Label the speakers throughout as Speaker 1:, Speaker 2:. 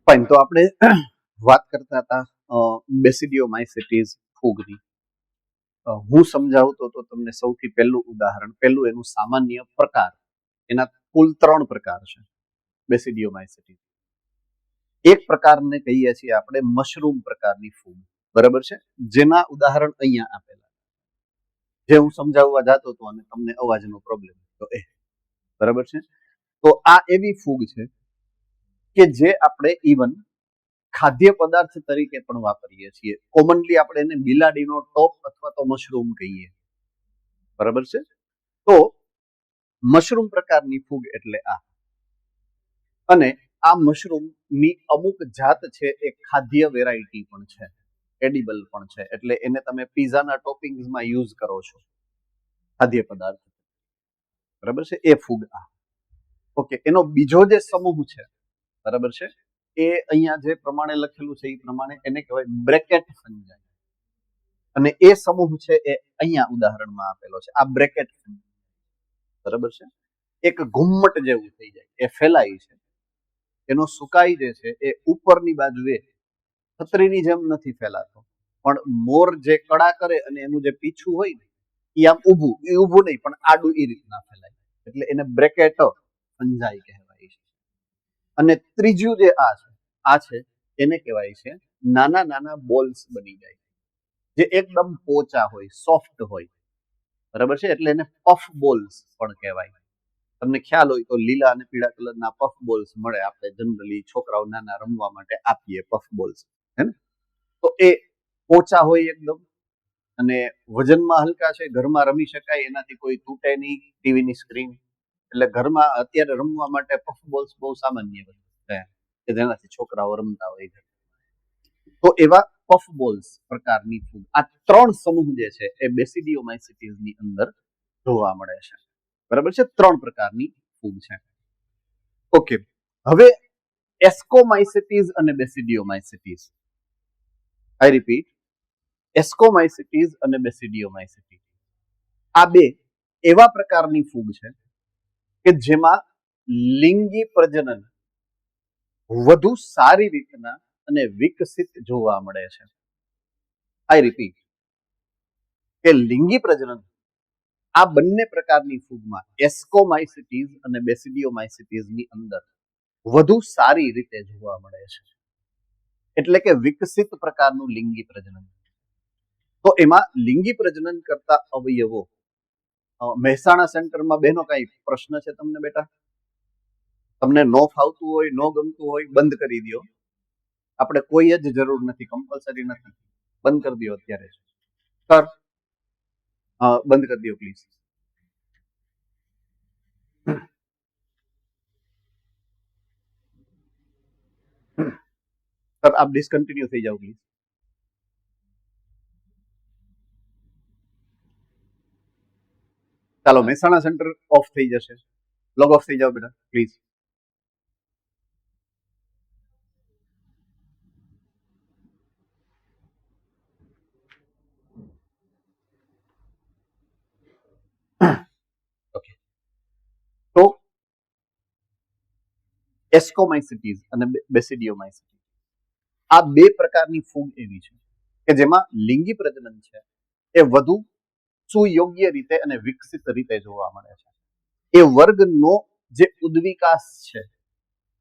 Speaker 1: Fine, તો આપણે વાત કરતા હતા બેસિડિયોમાઇસિટીસ ફૂગની. હું સમજાવતો તો તમને સૌથી પહેલું એનું સામાન્ય પ્રકાર. એના કુલ 3 પ્રકાર છે બેસિડિયોમાઇસિટીસ. એક પ્રકારને કહીએ છીએ આપણે મશરૂમ પ્રકારની ફૂગ, બરાબર છે, જેના ઉદાહરણ અહીંયા આપેલા જે હું સમજાવવા જતો હતો અને તમને અવાજનો પ્રોબ્લેમ હતો એ, બરાબર છે. તો આ એવી ફૂગ છે કે જે આપણે ઇવન ખાદ્ય પદાર્થ તરીકે પણ વાપરીએ છીએ. કોમનલી આપણે એને બિલાડીનો ટોપ અથવા તો મશરૂમ કહીએ, બરાબર છે. તો મશરૂમ પ્રકારની ફૂગ એટલે આ. અને આ મશરૂમની અમુક જાત છે એ ખાદ્ય વેરાયટી પણ છે, એડિબલ પણ છે, એટલે એને તમે પીઝાના ટોપિંગ્સમાં યુઝ કરો છો ખાદ્ય પદાર્થ, બરાબર છે. એ ફૂગ આ. ઓકે, એનો બીજો જે સમૂહ છે, બરાબર છે, એ અહીંયા જે પ્રમાણે લખેલું છે એ પ્રમાણે એને કહેવાય બ્રેકેટ ફંજાઈ. અને એ સમૂહ છે એ અહીંયા ઉદાહરણમાં આપેલો છે, આ બ્રેકેટ ફંજાઈ, બરાબર છે. એક ઘુમ્મટ જેવું થઈ જાય, એ ફેલાય છે. એનો સુકાઈ જે છે એ ઉપરની બાજુએ છત્રીની જેમ નથી ફેલાતો, પણ મોર જે કડા કરે અને એનું જે પીછું હોય ને એ આમ ઊભું નહીં પણ આડું એ રીતના ફેલાય, એટલે એને બ્રેકેટ ફંજાઈ કહેવાય છે. અને ત્રીજું જે આ છે એને કહેવાય છે નાના નાના બોલ્સ બની જાય, જે એકદમ પોચા હોય, સોફ્ટ હોય, બરાબર છે, એટલે એને પફ બોલ્સ પણ કહેવાય. તમને ખ્યાલ હોય તો લીલા અને પીળા કલરના પફ બોલ્સ મળે, આપણે જનરલી છોકરાઓ નાના રમવા માટે આપીએ પફ બોલ્સ, હે ને. તો એ પોચા હોય એકદમ અને વજનમાં હલકા છે, ઘરમાં રમી શકાય, એનાથી કોઈ તૂટે નહીં, ટીવીની સ્ક્રીન. એટલે ઘરમાં અત્યારે રમવા માટે પફ બોલ્સ બહુ સામાન્ય છે કે જેનાથી છોકરાઓ રમતા હોય. તો એવા પફ બોલ્સ પ્રકારની ફૂગ, આ 3 સમૂહ જે છે એ બેસિડિયોમાઇસિટીસની અંદર જોવા મળે છે, બરાબર છે. 3 પ્રકારની ફૂગ છે. ઓકે, હવે એસ્કોમાઇસિટીસ અને બેસિડિયોમાઇસિટીસ. આઈ રિપીટ, એસ્કોમાઇસિટીસ અને બેસિડિયોમાઇસિટીસ આ બે એવા પ્રકારની ફૂગ છે કે જેમાં લિંગી પ્રજનન વધુ સારી રીતના અને વિકસિત જોવા મળે છે. આઈ રિપીટ કે લિંગી પ્રજનન આ બંને પ્રકારની ફૂગમાં એસ્કોમાઇસિટીસ અને બેસિડિયોમાઇસિટીસની અંદર વધુ સારી રીતે જોવા મળે છે, એટલે કે વિકસિત પ્રકારનું લિંગી પ્રજનન. તો એમાં લિંગી પ્રજનન કરતા અવયવો, મહેસાણા સેન્ટરમાં બહેનો કઈ પ્રશ્ન છે તમને બેટા? તમને નો ફાવતું હોય, નો ગમતું હોય, બંધ કરી દો. આપણે કોઈ જ જરૂર નથી, કમ્પલસરી નથી, બંધ કરી દો અત્યારે. સર બંધ કરી દો પ્લીઝ. સર આપ ડિસકન્ટિન્યુ થઈ જાઓ પ્લીઝ. ચાલો, મહેસાણા સેન્ટર ઓફ થઈ જશે, લોગ ઓફ થઈ જાઓ બેટા પ્લીઝ. ઓકે, તો એસ્કોમાઇસિટીસ અને બેસિડિયોમાઇસિટીસ આ બે પ્રકારની ફૂગ એવી છે કે જેમાં લિંગી પ્રજનન છે એ વધુ સુયોગ્ય રીતે અને વિકસિત રીતે જોવા મળે છે. એ વર્ગનો જે ઉદ્વિકાસ છે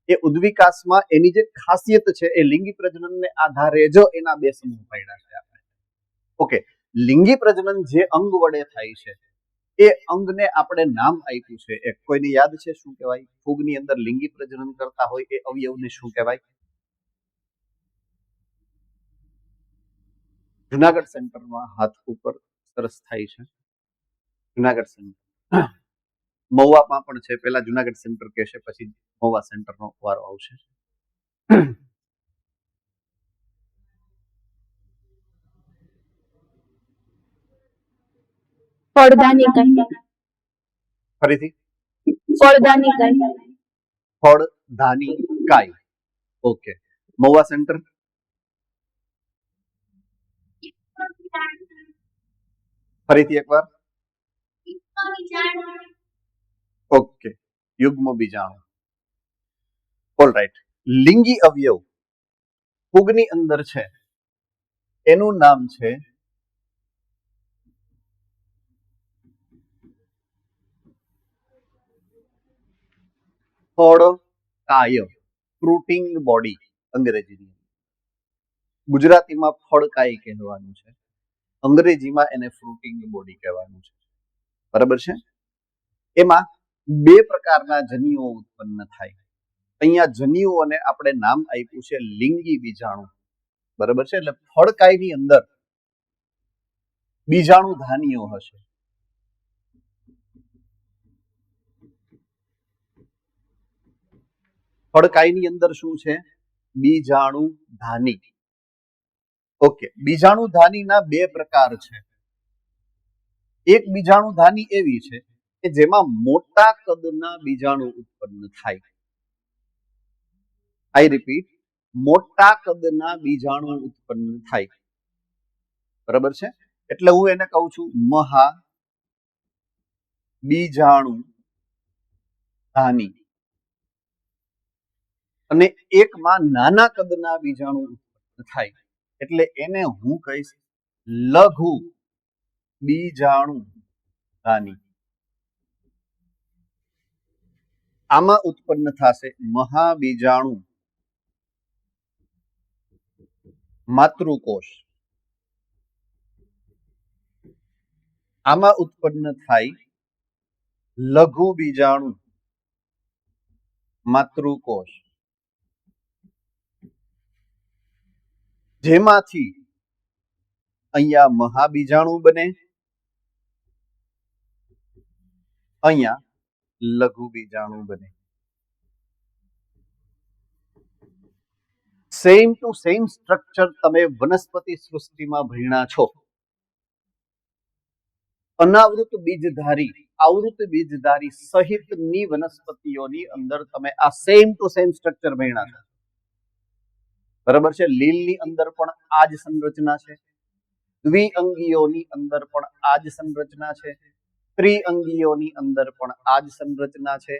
Speaker 1: એ ઉદ્વિકાસમાં એની જે ખાસિયત છે એ લિંગી પ્રજનનને આધારે જ એના બે સમૂહ પાડ્યા છે આપણે. ઓકે, લિંગી પ્રજનન જે અંગ વડે થાય છે એ અંગને આપણે નામ આપ્યું છે. એક કોઈને યાદ છે શું કહેવાય? ફૂગની અંદર લિંગી પ્રજનન કરતા હોય એ અવયવને શું કહેવાય? જુનાગઢ સેન્ટરમાં હાથ ઉપર સરસ થાય છે. જુનાગઢ સેન્ટર, મહુવામાં પણ છે. પહેલા જુનાગઢ સેન્ટર કહેશે, પછી મહુવા સેન્ટરનો વારો આવશે. ફરીથી ફળદાની કાય. ઓકે, મહુવા સેન્ટર ફરીથી એકવાર. ઓકે, યુગ્મ બીજાણુ. ઓલરાઈટ, લિંગી અવયવ ફૂગની અંદર છે એનું નામ છે ફળકાય, ફ્રૂટિંગ બોડી અંગ્રેજીની. ગુજરાતીમાં ફળકાય કહેવાનું છે, અંગ્રેજીમાં એને ફ્રૂટિંગ બોડી કહેવાનું છે. બરાબર છે. એમાં બે પ્રકારના જન્યુઓ ઉત્પન્ન થાય. અહીંયા જન્યુઓને આપણે નામ આપ્યું છે લિંગી બીજાણુ. બરાબર છે. એટલે ફળકાયની અંદર બીજાણુ ધાનીઓ હશે. ફળકાયની અંદર શું છે? બીજાણુ ધાની. ઓકે, બીજાણુ ધાનીના બે પ્રકાર છે. એક બીજાણુ ધાની એવી છે કે જેમાં મોટા કદના બીજાણુ ઉત્પન્ન થાય. આઈ રિપીટ, મોટા કદના બીજાણુ ઉત્પન્ન થાય. બરાબર છે. એટલે હું એને કહું છું મહા બીજાણુ ધાની. અને એકમાં નાના કદના બીજાણુ ઉત્પન્ન થાય એટલે એને હું કહીશ લઘુ બીજાણુ ધાની. આમાં ઉત્પન્ન થશે મહાબીજાણુ માતૃકોષ. આમાં ઉત્પન્ન થાય લઘુ બીજાણુ માતૃકોષ, જેમાંથી અહીંયા મહાબીજાણુ બને, અહીંયા લઘુ બીજાણુ બને. સેમ ટુ સેમ સ્ટ્રક્ચર તમે વનસ્પતિ સૃષ્ટિમાં ભણ્યા છો. અનાવૃત બીજધારી, આવૃત બીજધારી સહિતની વનસ્પતિઓની અંદર તમે આ સેમ ટુ સેમ સ્ટ્રક્ચર ભણ્યા છો. બરાબર છે. લીલની અંદર પણ આ જ સંરચના છે, દ્વિઅંગીઓની અંદર પણ આ જ સંરચના છે, ત્રિઅંગીઓની અંદર પણ આ જ સંરચના છે,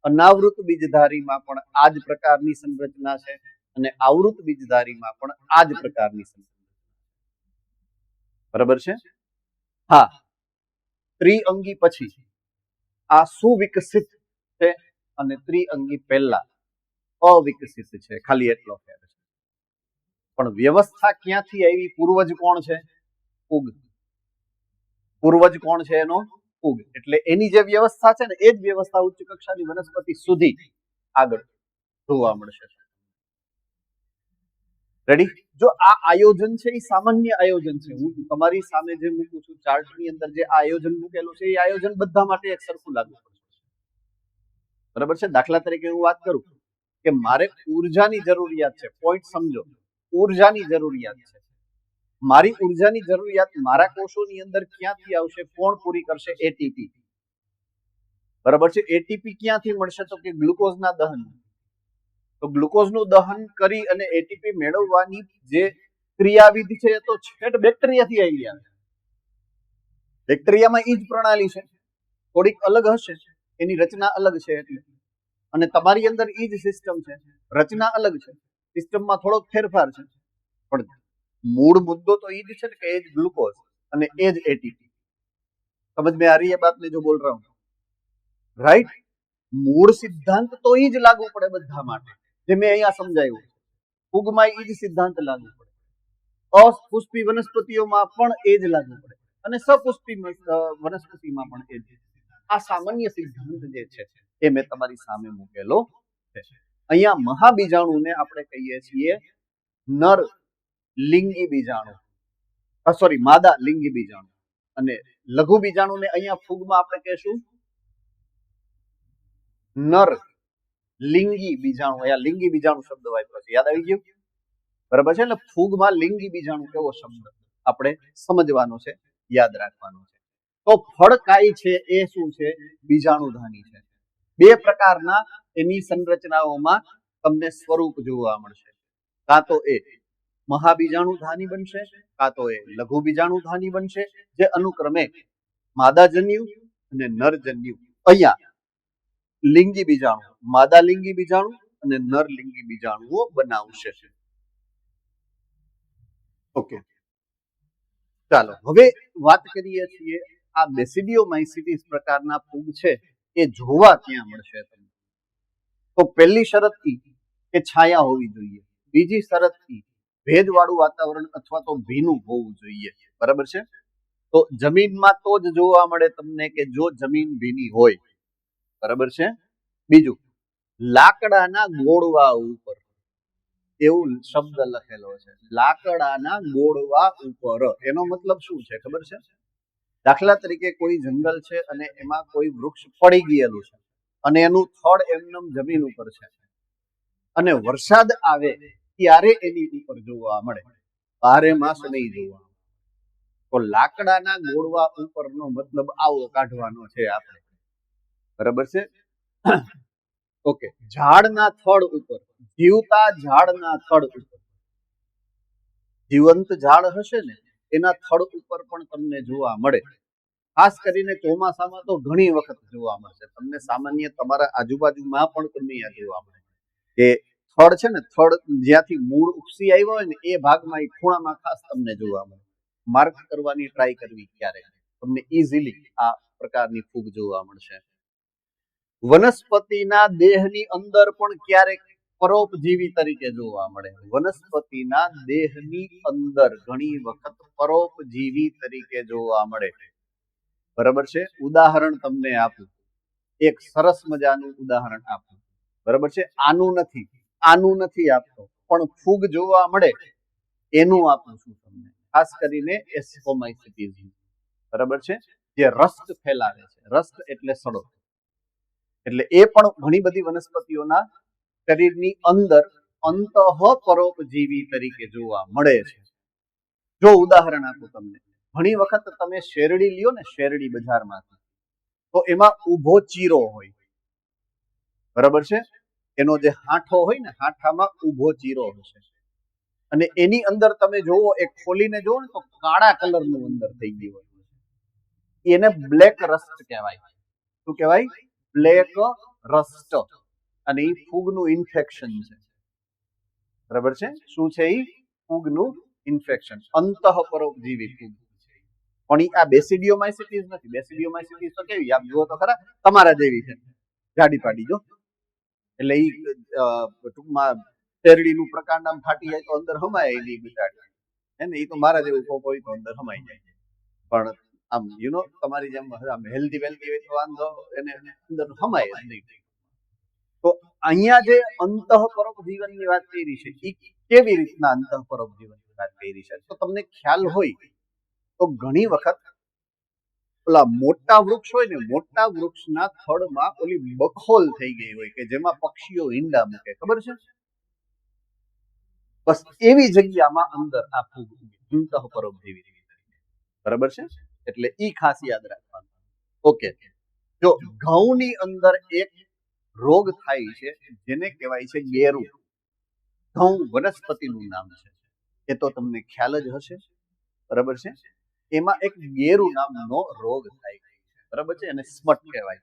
Speaker 1: અનાવૃત બીજધારીમાં પણ આ જ પ્રકારની સંરચના છે, અને આવૃત બીજધારીમાં પણ આ જ પ્રકારની સંરચના. બરાબર છે. હા, ત્રિઅંગી પછી આ સુવિકસિત છે અને ત્રિઅંગી પહેલા અવિકસિત છે. ખાલી એટલો ફેર છે. પણ વ્યવસ્થા ક્યાંથી આવી? પૂર્વજ કોણ છે? ફૂગ. પૂર્વજ કોણ છે એનો? ફૂગ. એટલે એની જે વ્યવસ્થા છે ને એ જ વ્યવસ્થા ઉચ્ચ કક્ષાની વનસ્પતિ સુધી આગળ જોવા મળશે. રેડી? જો આ આયોજન છે એ સામાન્ય આયોજન છે. હું તમારી સામે જે મૂકું છું ચાર્ટની અંદર જે આયોજન મૂકેલું છે એ આયોજન બધા માટે એક સરખું લાગુ પડશે. બરાબર છે. દાખલા તરીકે હું વાત કરું કે મારે ઉર્જાની જરૂરિયાત છે. પોઈન્ટ સમજો, ઉર્જાની જરૂરિયાત છે. મારી ઉર્જાની જરૂરિયાત મારા કોષોની અંદર ક્યાંથી આવશે? કોણ પૂરી કરશે? એટીપી. બરાબર છે. એટીપી ક્યાંથી મળશે? તો કે ગ્લુકોઝના દહન. તો ગ્લુકોઝનું દહન કરી અને એટીપી મેળવવાની જે ક્રિયાવિધિ છે તો છેટ બેક્ટેરિયાથી આવી આવે. બેક્ટેરિયામાં ઈ જ પ્રણાલી છે, થોડીક અલગ હશે, એની રચના અલગ છે એટલે. અને તમારી અંદર ઈ જ સિસ્ટમ છે, રચના અલગ છે, સિસ્ટમમાં થોડોક ફેરફાર છે, પણ મૂળ મુદ્દો તો ઈ જ છે ને કે એ જ ગ્લુકોઝ અને એ જ એટીપી. સમજ में आ रही है बात मैं जो बोल रहा हूँ? राइट? મૂળ સિદ્ધાંત તો ઈ જ લાગુ પડે બધા માટે, જે મેં અહીંયા સમજાવ્યું. ફૂગમાં ઈ જ સિદ્ધાંત લાગુ પડે, અપુષ્પી વનસ્પતિઓમાં પણ એ જ લાગુ પડે, અને સપુષ્પી વનસ્પતિમાં પણ એ જ. આ સામાન્ય સિદ્ધાંત જે છે એ મેં તમારી સામે મૂકેલો છે. અહીંયા મહાબીજાણુને આપણે કહીએ છીએ નર લિંગી બીજાણુ, સોરી માદા લિંગી બીજાણુ, અને લઘુ બીજાણુને અહીંયા ફૂગમાં આપણે કહેશું નર લિંગી બીજાણુ. અહીંયા લિંગી બીજાણુ શબ્દ વાપર્યો છે, યાદ આવી ગયું? બરાબર છે. એટલે ફૂગમાં લિંગી બીજાણુ કેવો શબ્દ આપણે સમજવાનો છે, યાદ રાખવાનો છે. તો ફળકાય છે એ શું છે? બીજાણુધાની છે. બે પ્રકારના એની સંરચનાઓમાં તમને સ્વરૂપ જોવા મળશે. કાં તો એ મહાબીજાણુધાની બનશે, કાં તો એ લઘુ બીજાણુધાની બનશે, જે અનુક્રમે માદાજન્યુ અને નરજન્યુ. અહીંયા લિંગી બીજાણુ, માદા લિંગી બીજાણુ અને નર લિંગી બીજાણુઓ બનાવશે. ઓકે, ચાલો હવે વાત કરીએ છીએ આ બેસિડિયોમાઇસિટીસ પ્રકારના ફૂગ છે એ જોવા ક્યાં મળશે તમને. તો પહેલી શરત ઈ કે છાયા હોવી જોઈએ, બીજી શરત ઈ ભેજવાળું વાતાવરણ અથવા તો ભીનું હોવું જોઈએ. બરાબર છે. તો જમીનમાં તો જ જોવા મળે તમને કે જો જમીન ભીની હોય. બરાબર છે. બીજું, લાકડાના ગોળવા ઉપર, એવું શબ્દ લખેલો છે, લાકડાના ગોળવા ઉપર. એનો મતલબ શું છે ખબર છે? દાખલા તરીકે કોઈ જંગલ છે અને એમાં કોઈ વૃક્ષ પડી ગયેલું છે અને એનું થડ એમનેમ જમીન ઉપર છે અને વરસાદ આવે ત્યારે એની ઉપર જોવા મળે, બારે માસ નહીં જોવા. તો લાકડાના ગોળવા ઉપરનો મતલબ આવો કાઢવાનો છે આપણે. બરાબર છે. ઓકે, ઝાડના થડ ઉપર, જીવતા ઝાડના થડ ઉપર, જીવંત ઝાડ હશે ને એના થડ ઉપર પણ તમને જોવા મળે. ખાસ કરીને ચોમાસામાં તો ઘણી વખત જોવા મળશે તમને. સામાન્ય તમારા આજુબાજુમાં પણ તમને જોવા મળે કે થડ છે ને, થડ જ્યાંથી મૂળ ઉપસી આવ્યા હોય ને એ ભાગમાં, એ ખૂણામાં ખાસ તમને જોવા મળે. માર્ક કરવાની ટ્રાય કરવી ક્યારેક, તમને ઇઝીલી આ પ્રકારની ફૂગ જોવા મળશે. વનસ્પતિના દેહની અંદર પણ ક્યારેક પરોપજીવી તરીકે જોવા મળે. વનસ્પતિના દેહની અંદર ઘણી વખત પરોપજીવી તરીકે જોવા મળે. બરાબર છે. ઉદાહરણ તમને આપું, એક સરસ મજાનું ઉદાહરણ આપું. બરાબર છે. આનું નથી આપતો, પણ ફૂગ જોવા મળે એનું આપું છું તમને. ખાસ કરીને એસ્કોમાઇસિટીઝ. બરાબર છે. જે રસ્ટ ફેલાવે છે. રસ્ટ એટલે સડો. એટલે એ પણ ઘણી બધી વનસ્પતિઓના શરીરની અંદર અંતઃપરોપજીવી તરીકે જોવા મળે છે. જો ઉદાહરણ આપું તમને, ઘણી વખત તમે શેરડી લ્યો ને, શેરડી બજારમાંથી, તો એમાં ઊભો ચીરો હોય. બરાબર છે. એનો જે હાંઠો હોય ને, હાંઠામાં ઊભો ચીરો હશે અને એની અંદર તમે જોવો, એક ખોલીને જોવો ને તો કાળા કલરનું અંદર થઈ ગયું હોય. એને બ્લેક રસ્ટ કહેવાય. શું કહેવાય? Black rust. અને એ ફૂગનું ઇન્ફેક્શન છે. બરાબર છે. શું છે? એ ફૂગનું ઇન્ફેક્શન, અંતઃપરોપજીવી ફૂગ. પણ આ બેસિડિયોમાઇસિટીઝ નથી. બેસિડિયોમાઇસિટીઝ તો કેવી, આપ જુઓ તો ખરા, તમારા જેવી છે, જાડી પાડી જો. એટલે ઈ ટૂંકમાં શેરડીનું પ્રકાંડ આમ ફાટી જાય તો અંદર હમાય એની બિચારી, હે ને? એ તો મારા જેવું કોક હોય તો અંદર હમાઈ જાય. પણ આમ તમારી જેમ આમ હેલ્ધી વેલ્ધી હોય તો વાંધો એને અંદર હમાય નહીં. તો અહીંયા જે અંતઃપરોપજીવનની વાત કરી છે, એ કેવી રીતના અંતઃપરોપજીવનની વાત કરી છે? તો તમને ખ્યાલ હોય તો ઘણી વખત ઓલા મોટા વૃક્ષ હોય ને, મોટા વૃક્ષના થડમાં ઓલી બખોલ થઈ ગઈ હોય કે જેમાં પક્ષીઓ ઈંડા મૂકે. ખબર છે? બસ એવી જગ્યામાં અંદર આ ફૂગ અંતઃપરોપજીવી. બરાબર છે. એટલે ઈ ખાસ યાદ રાખવાનું. ઓકે, જો ઘઉંની અંદર એક રોગ થાય છે જેને કહેવાય છે ગેરું. ઘઉં વનસ્પતિનું નામ છે, એ તો તમને ખ્યાલ જ હશે. બરાબર છે. એમાં એક ગેરુ નામનો રોગ થાય છે. બરાબર છે. અને સ્મટ કહેવાય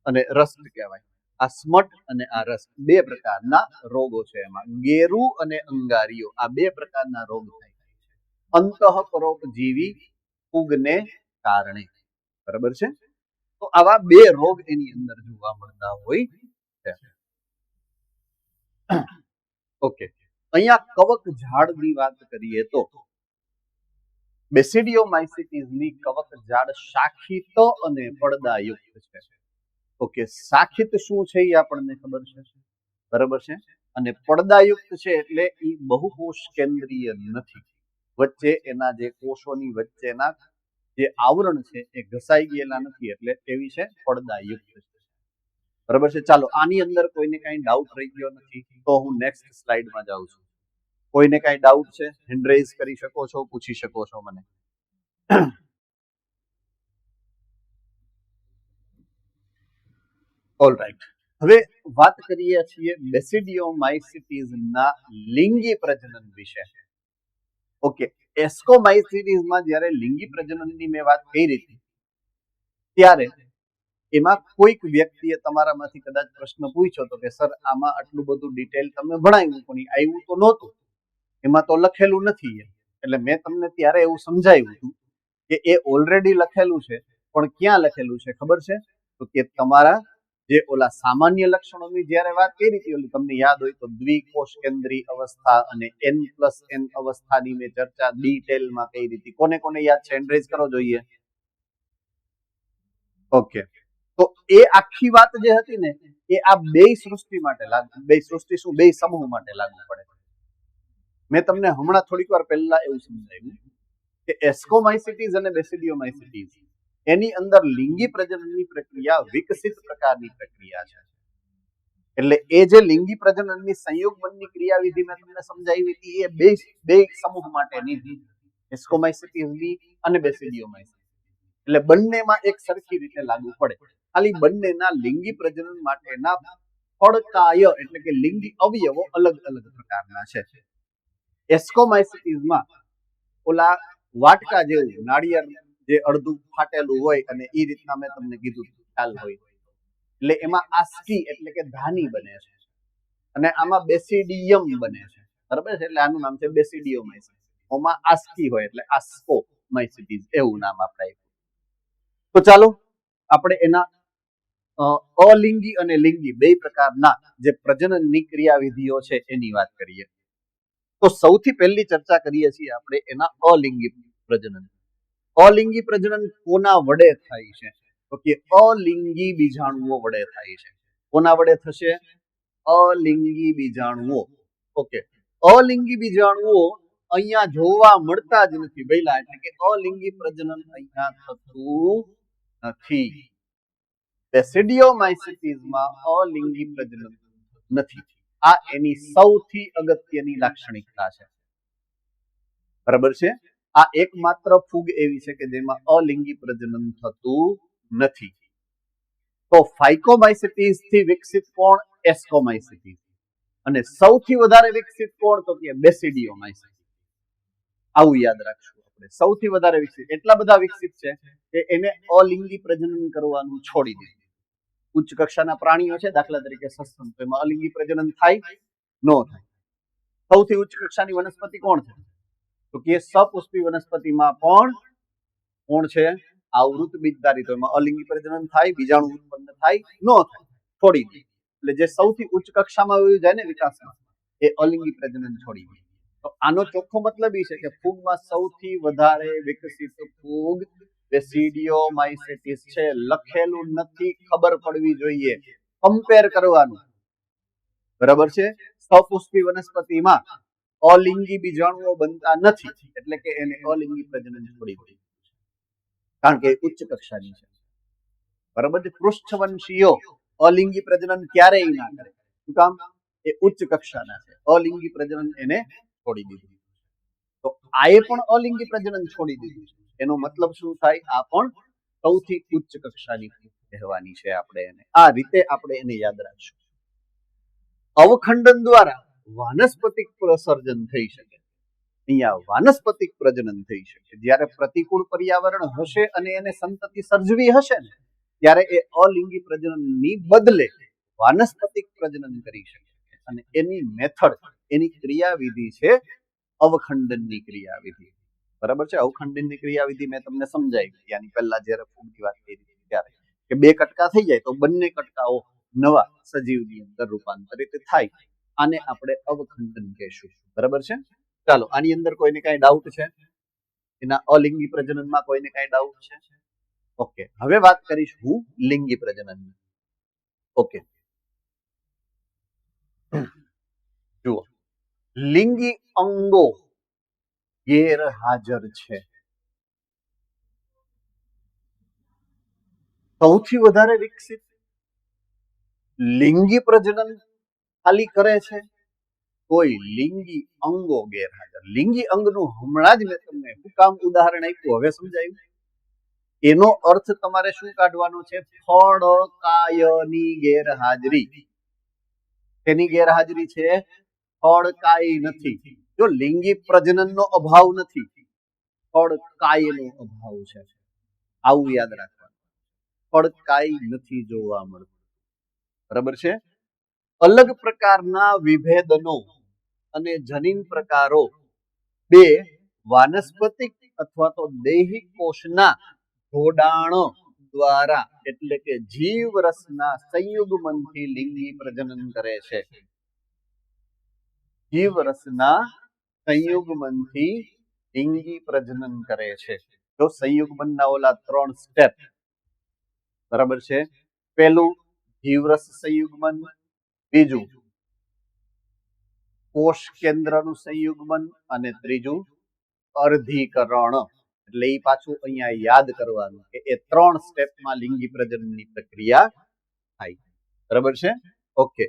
Speaker 1: અને રસ્ટ કહેવાય. આ સ્મટ અને આ રસ્ટ બે પ્રકારના રોગો છે. એમાં ગેરુ અને અંગારીઓ, આ બે પ્રકારના રોગ થાય છે અંતઃપરોપજીવી ફૂગને કારણે. બરાબર છે. તો આવા બે રોગ એની અંદર જોવા મળતા હોય છે. ઓકે, અહીંયા કવક ઝાડની વાત કરીએ તો બેસિડિયોમાઇસિટીઝની કવક ઝાડ શાખિત અને પડદાયુક્ત છે. ઓકે, શાખિત શું છે એ આપણને ખબર છે. બરાબર છે. અને પડદાયુક્ત છે એટલે એ બહુકોષ કેન્દ્રીય નથી. વચ્ચે એના જે કોષોની વચ્ચેના જે આવરણ છે એ ઘસાઈ ગયેલા નથી, એટલે એવી છે પડદાયુક્ત છે. બરાબર છે. ચાલો, આની અંદર કોઈને કઈ ડાઉટ રહી ગયો નથી તો હું નેક્સ્ટ સ્લાઇડમાં જાઉં છું. કોઈને કઈ ડાઉટ છે? હેન્ડ રેઝ કરી શકો છો, પૂછી શકો છો મને. ઓલરાઈટ, હવે વાત કરીએ છીએ બેસિડિયોમાઇસિટીઝના લિંગી પ્રજનન વિશે. ઓકે, એસ્કોમાઇસિટીઝમાં જ્યારે લિંગી પ્રજનનની મેં વાત કરી હતી ત્યારે એમાં કોઈક વ્યક્તિએ તમારામાંથી કદાચ પ્રશ્ન પૂછ્યો હતો કે સર આમાં આટલું બધું ડિટેલ તમે ભણાવ્યું પણ આવ્યું તો નહોતું, એમાં તો લખેલું નથી. એટલે મેં તમને ત્યારે એવું સમજાવ્યું હતું કે એ ઓલરેડી લખેલું છે, પણ ક્યાં લખેલું છે ખબર છે? તો કે તમારા જે ઓલા સામાન્ય લક્ષણોની જ્યારે વાત કરી હતી, ઓલી તમને યાદ હોય તો દ્વિકોષ કેન્દ્રી અવસ્થા અને N+N અવસ્થાની મેં ચર્ચા ડિટેલમાં કરી હતી. કોને કોને યાદ છે? હેન્ડ રેઝ કરો જોઈએ. ઓકે, તો એ આખી વાત જે હતી ને એ આ બે સૃષ્ટિ માટે લાગુ, બે સૃષ્ટિ શું, બે સમૂહ માટે લાગુ પડે. મેં તમને હમણાં થોડીક વાર પહેલા એવું સમજાવ્યું કે એસ્કોમાઇસિટીઝ અને બેસિડિયોમાઇસિટીઝ એની અંદર લિંગી પ્રજનનની પ્રક્રિયા વિકસિત પ્રકારની પ્રક્રિયા છે. એટલે એ જે લિંગી પ્રજનનની સંયોગ બંધની ક્રિયાવિધિ મેં તમને સમજાવી હતી એ બે સમૂહ માટેની હતી, એસ્કોમાઇસિટીઝની અને બેસિડિયોમાઇસિટીઝ. એટલે બંનેમાં એક સરખી રીતે લાગુ પડે. ખાલી બંનેના લિંગી પ્રજનન માટેના ફળકાય એટલે કે લિંગી અવયવો અલગ અલગ પ્રકારના છે. એસ્કોમાઇસિટીઝમાં ઓલા વાટકા જેવું નાળિયેર જે અડધું ફાટેલું હોય અને એ રીતના મેં તમને કીધું ખ્યાલ હોય, એટલે એમાં આસ્કી એટલે કે ધાની બને છે અને આમાં બેસિડિયમ બને છે, બરાબર છે? એટલે આનું નામ છે બેસિડિયોમાઇસિસ. ઓમાં આસ્કી હોય એટલે આસ્કોમાઇસિટીઝ એવું નામ આપણે આપ્યું. તો ચાલો આપણે એના અલિંગી અને લિંગી બે પ્રકારના જે પ્રજનનની ક્રિયાવિધિઓ છે એની વાત કરીએ. તો સૌથી પહેલી ચર્ચા કરીએ છીએ આપણે એના અલિંગી પ્રજનન. અલિંગી પ્રજનન કોના વડે થાય છે? તો કે અલિંગી બીજાણુઓ વડે થાય છે. કોના વડે થશે? અલિંગી બીજાણુઓ. ઓકે, અલિંગી બીજાણુઓ અહીંયા જોવા મળતા જ નથી ભઈલા, એટલે કે અલિંગી પ્રજનન અહીંયા થતું નથી. બેસિડિયોમાઇસિટીઝમાં અલિંગી પ્રજનન નથી. આ એની સૌથી અગત્યની લાક્ષણિકતા છે, બરાબર છે? આ એકમાત્ર ફૂગ એવી છે કે જેમાં અલિંગી પ્રજનન થતું નથી. તો ફાઇકોમાઇસિટીઝ થી વિકસિત કોણ? એસ્કોમાઇસિટીઝ. અને સૌથી વધારે વિકસિત કોણ? તો કે બેસિડિયોમાઇસિટીઝ. આવું યાદ રાખશું આપણે. સૌથી વધારે વિકસિત એટલા બધા વિકસિત છે કે એને અલિંગી પ્રજનન કરવાનું છોડી દીધું. ઉચ્ચ કક્ષાના પ્રાણીઓ છે, દાખલા તરીકે સસ્તન, તો એમાં અલિંગી પ્રજનન થાય? નો થાય. સૌથી ઉચ્ચ કક્ષાની વનસ્પતિ કોણ છે? તો કે સપુષ્પી વનસ્પતિમાં પણ કોણ છે? આવૃત બીજધારી. તો એમાં અલિંગી પ્રજનન થાય? બીજાણુ ઉત્પન્ન થાય? નો થાય, છોડી દે. એટલે જે સૌથી ઉચ્ચ કક્ષામાં વયું જાય ને વિકાસમાં, એ અલિંગી પ્રજનન છોડી દે. તો આનો ચોખ્ખો મતલબ એ છે કે ફૂગમાં સૌથી વધારે વિકસિત ફૂગ બેસિડિયોમાઇસિટીઝ છે. લખેલું નથી, ખબર પડવી જોઈએ, કમ્પેર કરવાનું, બરાબર છે? સપુષ્પી વનસ્પતિમાં અલિંગી બીજાણુઓ બનતા નથી, એટલે કે એને અલિંગી પ્રજનન છોડી દે, કારણ કે ઉચ્ચ કક્ષાની છે, બરાબર છે? પૃષ્ઠવંશીઓ અલિંગી પ્રજનન ક્યારેય ના કરે. શું કામ? એ ઉચ્ચ કક્ષાના છે. અલિંગી પ્રજનન એને છોડી દીધું. તો આએ પણ અલિંગી પ્રજનન છોડી દીધું છે. એનો મતલબ શું થાય? આ પણ સૌથી ઉચ્ચ કક્ષાની કહેવાની છે આપણે એને. આ રીતે આપણે એને યાદ રાખશું. અવખંડન દ્વારા વાનસ્પતિક પ્રસર્જન થઈ શકે. અહીંયા વાનસ્પતિક પ્રજનન થઈ શકે જ્યારે પ્રતિકૂળ પર્યાવરણ હશે અને એને સંતતિ સર્જવી હશે ને ત્યારે એ અલિંગી પ્રજનનની બદલે વાનસ્પતિક પ્રજનન કરી શકે. અને એની મેથડ, એની ક્રિયાવિધિ છે અવખંડનની ક્રિયાવિધિ, બરાબર છે? અવખંડનની ક્રિયાવિધિ મેં તમને સમજાવી યાની પહેલા જ્યારે ફૂગની વાત કરી ત્યારે કે બે કટકા થઈ જાય તો બંને કટકાઓ નવા સજીવની અંદર રૂપાંતરિત થાય. આને આપણે અવખંડન કહેશું, બરાબર છે? ચાલો, આની અંદર કોઈને કઈ ડાઉટ છે? એના અલિંગી પ્રજનનમાં કોઈને કઈ ડાઉટ છે? ઓકે, હવે વાત કરીશ હું લિંગી પ્રજનનની. ઓકે, જુઓ, લિંગી અંગો ગેરહાજર છે. સૌથી વધારે વિકસિત લિંગી પ્રજનન ખાલી કરે છે, કોઈ લિંગી અંગો ગેરહાજર. લિંગી અંગનું હમણાં જ મેં તમને શું કામ ઉદાહરણ આપ્યું, હવે સમજાયું? એનો અર્થ તમારે શું કાઢવાનો છે? ફળકાયની ગેરહાજરી. તેની ગેરહાજરી છે? ફળકાય નથી. જો લિંગી પ્રજનનનો અભાવ નથી, ફળકાયનો અભાવ છે. આવું યાદ રાખવાનું. ફળકાય નથી જોવા મળતું, બરાબર છે? અલગ પ્રકારના વિભેદનો અને જનીન પ્રકારો બે વાનસ્પતિક અથવા તો દૈહિક કોષના જોડાણ દ્વારા એટલે કે જીવરસના સંયુગ્મનથી લિંગી પ્રજનન કરે છે. જીવરસના સંયુગ્મનથી લિંગી પ્રજનન કરે છે. તો સંયુગ્મનના ઓલા 3 સ્ટેપ બરાબર છે. પહેલું જીવરસ સંયુગ્મન, બીજું કોષ કેન્દ્રનું સંયુગ્મન અને ત્રીજું અર્ધીકરણ. એટલે એ પાછું અહીંયા યાદ કરવાનું કે એ 3 સ્ટેપમાં લિંગી પ્રજનનની પ્રક્રિયા થાય. બરાબર છે. ઓકે.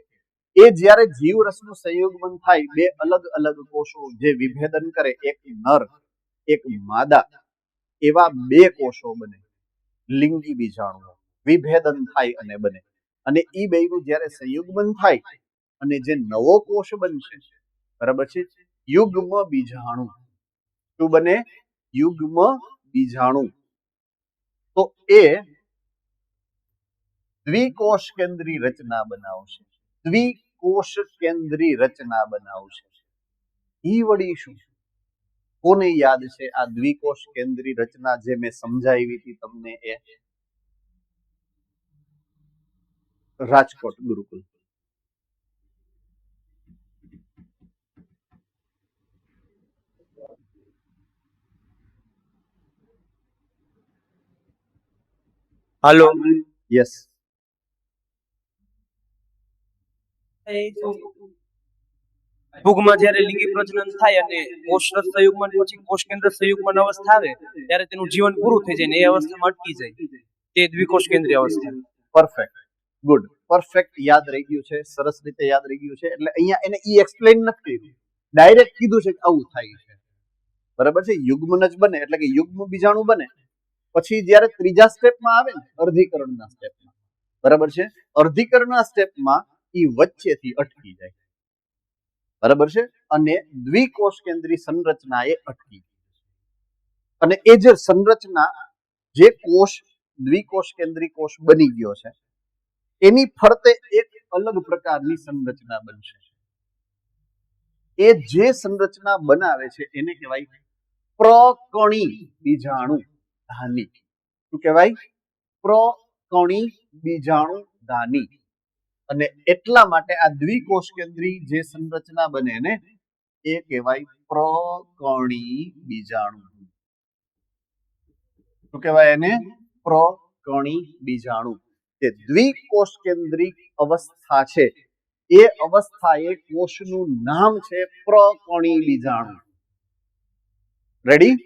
Speaker 1: એ જ્યારે જીવરસનું સંયુગ્મન થાય, બે અલગ અલગ કોષો જે વિભેદન કરે, એક નર એક માદા, એવા બે કોષો બને, લિંગી બીજાણુઓ વિભેદન થાય અને બને. અને એ બેયનું જ્યારે સંયુગ્મન થાય અને જે નવો કોષ બનશે, બરાબર છે, યુગ્મ બીજાણુ. શું બને? યુગ્મ બીજાણુ. તો એ દ્વિકોષ કેન્દ્રી રચના બનાવશે. દ્વિકોષ કેન્દ્રી રચના બનાવશે. ઈ વળી શું? કોને યાદ છે આ દ્વિકોષ કેન્દ્રી રચના જે મેં સમજાવી હતી તમને? એ રાજકોટ ગુરુકુલ.
Speaker 2: હાલો.
Speaker 1: યસ.
Speaker 2: ફૂગમાં જ્યારે લિંગી પ્રજનન થાય અને કોષરસ સંયુગ્મન પછી કોષ કેન્દ્ર સંયુગ્મન અવસ્થા આવે ત્યારે તેનું જીવન પૂરું થઈ જાય ને એ અવસ્થામાં અટકી જાય, તે દ્વિકોષ કેન્દ્રીય અવસ્થા.
Speaker 1: પરફેક્ટ, ગુડ, પરફેક્ટ, યાદ રહી ગયું છે, સરસ રીતે યાદ રહી ગયું છે. એટલે અહીંયા એને ઈ એક્સપ્લેન નથી કર્યું, ડાયરેક્ટ કીધું છે કે આવું થાય છે. બરાબર છે. યુગ્મન જ બને એટલે કે યુગ્મ બીજાણુ બને. પછી જ્યારે ત્રીજા સ્ટેપમાં આવે ને, અર્ધીકરણના સ્ટેપમાં, બરાબર છે, અર્ધીકરણના સ્ટેપમાં ઈ વચ્ચેથી અટકી જાય. બરાબર છે. અને દ્વિકોષ કેન્દ્રી સંરચના એ અટકી જાય. અને એ જે સંરચના, જે કોષ દ્વિકોષ કેન્દ્રી કોષ બની ગયો છે, એની ફરતે એક અલગ પ્રકારની સંરચના બનશે. એ જે સંરચના બનાવે છે એને કહેવાય પ્રકણી બીજાણુ ધાની. શું કહેવાય? પ્રકણી બીજાણુ ધાની. અને એટલા માટે આ દ્વિકોષ કેન્દ્રી જે સંરચના બને ને એ કહેવાય પ્રકણી બીજાણુ. શું કહેવાય એને? પ્રકણી બીજાણુ. જે દ્વિકોષ કેન્દ્રી અવસ્થા છે, એ અવસ્થા એ કોષનું નામ છે પ્રકણી બીજાણુ. રેડી?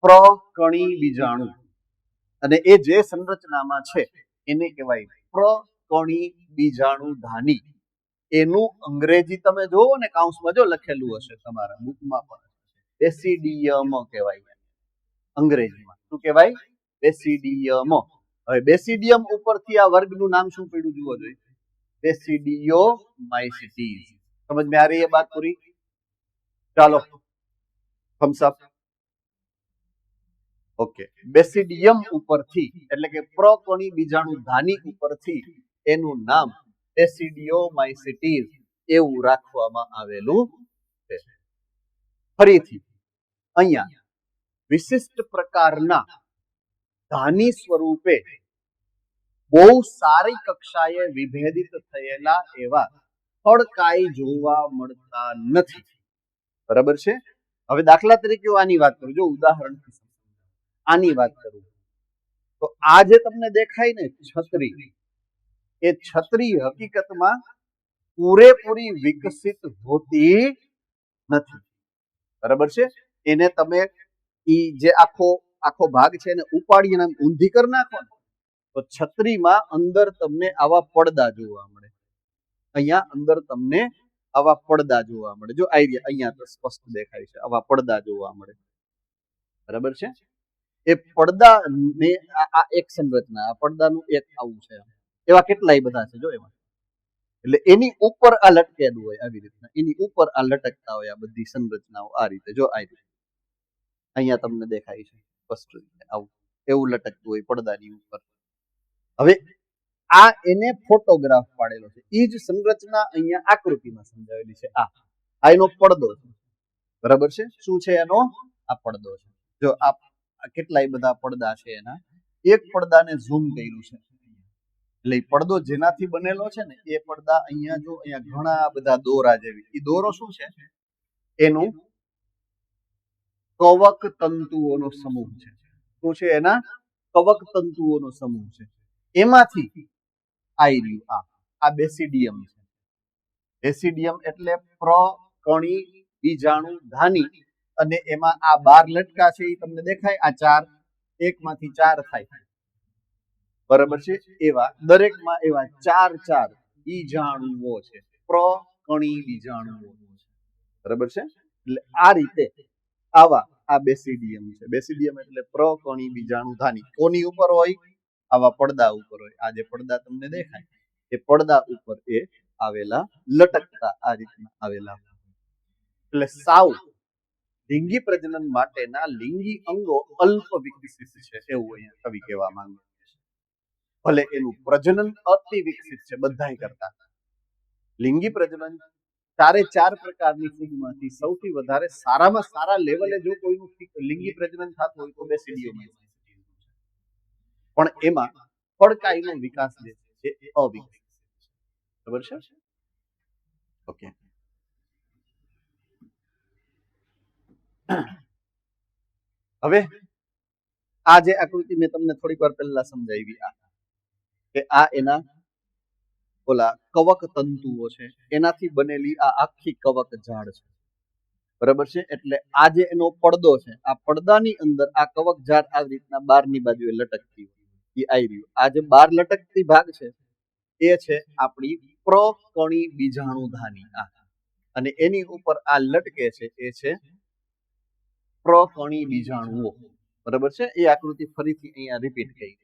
Speaker 1: પ્રકણી બીજાણુ. અને એ જે સંરચનામાં છે એને કહેવાય પ્રકણી બીજાણુ ધાની. એનું અંગ્રેજી તમે જોવો ને, કાઉન્સમાં જો લખેલું હશે તમારા બુકમાં પણ, બેસિડિયમ કહેવાય અંગ્રેજીમાં. શું કહેવાય? બેસિડિયમ. હવે બેસિડિયમ ઉપરથી આ વર્ગનું નામ શું પડ્યું જુઓ જોઈએ? બેસિડિયોમાઇસિટીસ. સમજ में आ रही है बात पूरी? ચાલો થમ્સ અપ. ઓકે. બેસિડિયમ ઉપરથી એટલે કે પ્રકણી બીજાણુ ધાની ઉપરથી એનું નામ બેસિડિયોમાઇસિટીસ એવું રાખવામાં આવેલું છે. ફરીથી અહીંયા વિશિષ્ટ પ્રકારના ધાની સ્વરૂપે બહુ સારી કક્ષાએ વિભેદિત થયેલા એવા ફળકાઈ જોવા મળતા નથી. બરાબર છે. હવે દાખલા તરીકે આની વાત કરું, જો ઉદાહરણથી આની વાત કરું તો આ જે તમને દેખાય ને છત્રી, એ છત્રી હકીકતમાં પૂરેપૂરી વિકસિત હોતી નથી. બરાબર છે. એને તમે ઈ જે આખો ભાગ છે એને ઉપાડીને ઊંધી કરી નાખો ને તો છત્રીમાં અંદર તમને આવા પડદા જોવા મળે. અહીંયા અંદર તમને આવા પડદા જોવા મળે. જો અહીંયા તો સ્પષ્ટ દેખાય છે, આવા પડદા જોવા મળે. બરાબર છે. એ પડદા ને આ એક સંરચના, આ પડદાનું એક આવું છે, એવા કેટલાય બધા છે જો એમાં. એટલે એની ઉપર આ લટકેલું હોય આવી રીતના, એની ઉપર આ લટકતા હોય આ બધી સંરચનાઓ આ રીતે. જો આ રીતે અહીંયા તમને દેખાય છે સ્પષ્ટ રીતે આવું એવું લટકતું હોય પડદાની ઉપર. હવે આ એને ફોટોગ્રાફ પાડેલો છે. એ જ સંરચના અહીંયા આકૃતિમાં સમજાવેલી છે. આ એનો પડદો છે. બરાબર છે. શું છે એનો આ પડદો છે. જો આ કેટલાય બધા પડદા છે, એના એક પડદાને ઝૂમ કર્યું છે, એટલે ઈ પડદો જેનાથી બનેલો છે ને એ પડદા અહીંયા જો અહીંયા ઘણા બધા દોરા જેવી, એ દોરો શું છે? એનું કવક તંતુઓનો સમૂહ છે. શું છે? એના કવક તંતુઓનો સમૂહ છે. એમાંથી આઈ રહ્યું આ બેસિડિયમ છે. બેસિડિયમ એટલે પ્રકણી બીજાણુ ધાની, અને એમાં આ 12 લટકા છે એ તમને દેખાય, આ 4 એકમાંથી 4 થાય, બરાબર છે? એવા દરેકમાં એવા 4 બીજાણુઓ છે, પ્રકણી બીજાણુઓ છે, બરાબર છે? એટલે આ રીતે આવા આ બેસિડિયમ છે. બેસિડિયમ એટલે પ્રકણી બીજાણુ ધાની. કોની ઉપર હોય? આવા પડદા ઉપર હોય. આ જે પડદા તમને દેખાય એ પડદા ઉપર એ આવેલા, લટકતા આ રીતના આવેલા. એટલે સાવ લિંગી પ્રજનન માટેના લિંગી અંગો અલ્પ વિકસિત છે, એવું અહીંયા કવિ કહેવા માંગે છે. ભલે એનું પ્રજનન અતિ વિકસિત છે બધાય કરતા. લિંગી પ્રજનન 4 પ્રકારની ફૂગમાંથી સૌથી વધારે સારામાં સારા લેવલે જો કોઈનું લિંગી પ્રજનન થતું હોય તો બેસિડિયમ, પણ એમાં પડકાઈનો વિકાસ જે છે એ અવિકસિત છે. બરાબર છે? ઓકે. હવે આ જે આકૃતિ મેં તમને થોડીક વાર પહેલા સમજાવી, કે આ એના ઓલા કવક તંતુઓ છે, એનાથી બનેલી આ આખી કવક ઝાડ છે, બરાબર છે? એટલે આ જે એનો પડદો છે, આ પડદાની અંદર આ કવક ઝાડ આવી રીતના બહારની બાજુએ લટકતી હોય, એ આવી રહ્યું. આ જે બહાર લટકતી ભાગ છે એ છે આપણી પ્રકણી બીજાણુ ધાની, અને એની ઉપર આ લટકે છે એ છે પ્રકણી બીજાણુઓ, બરાબર છે? એ આકૃતિ ફરીથી અહીંયા રિપીટ કરી.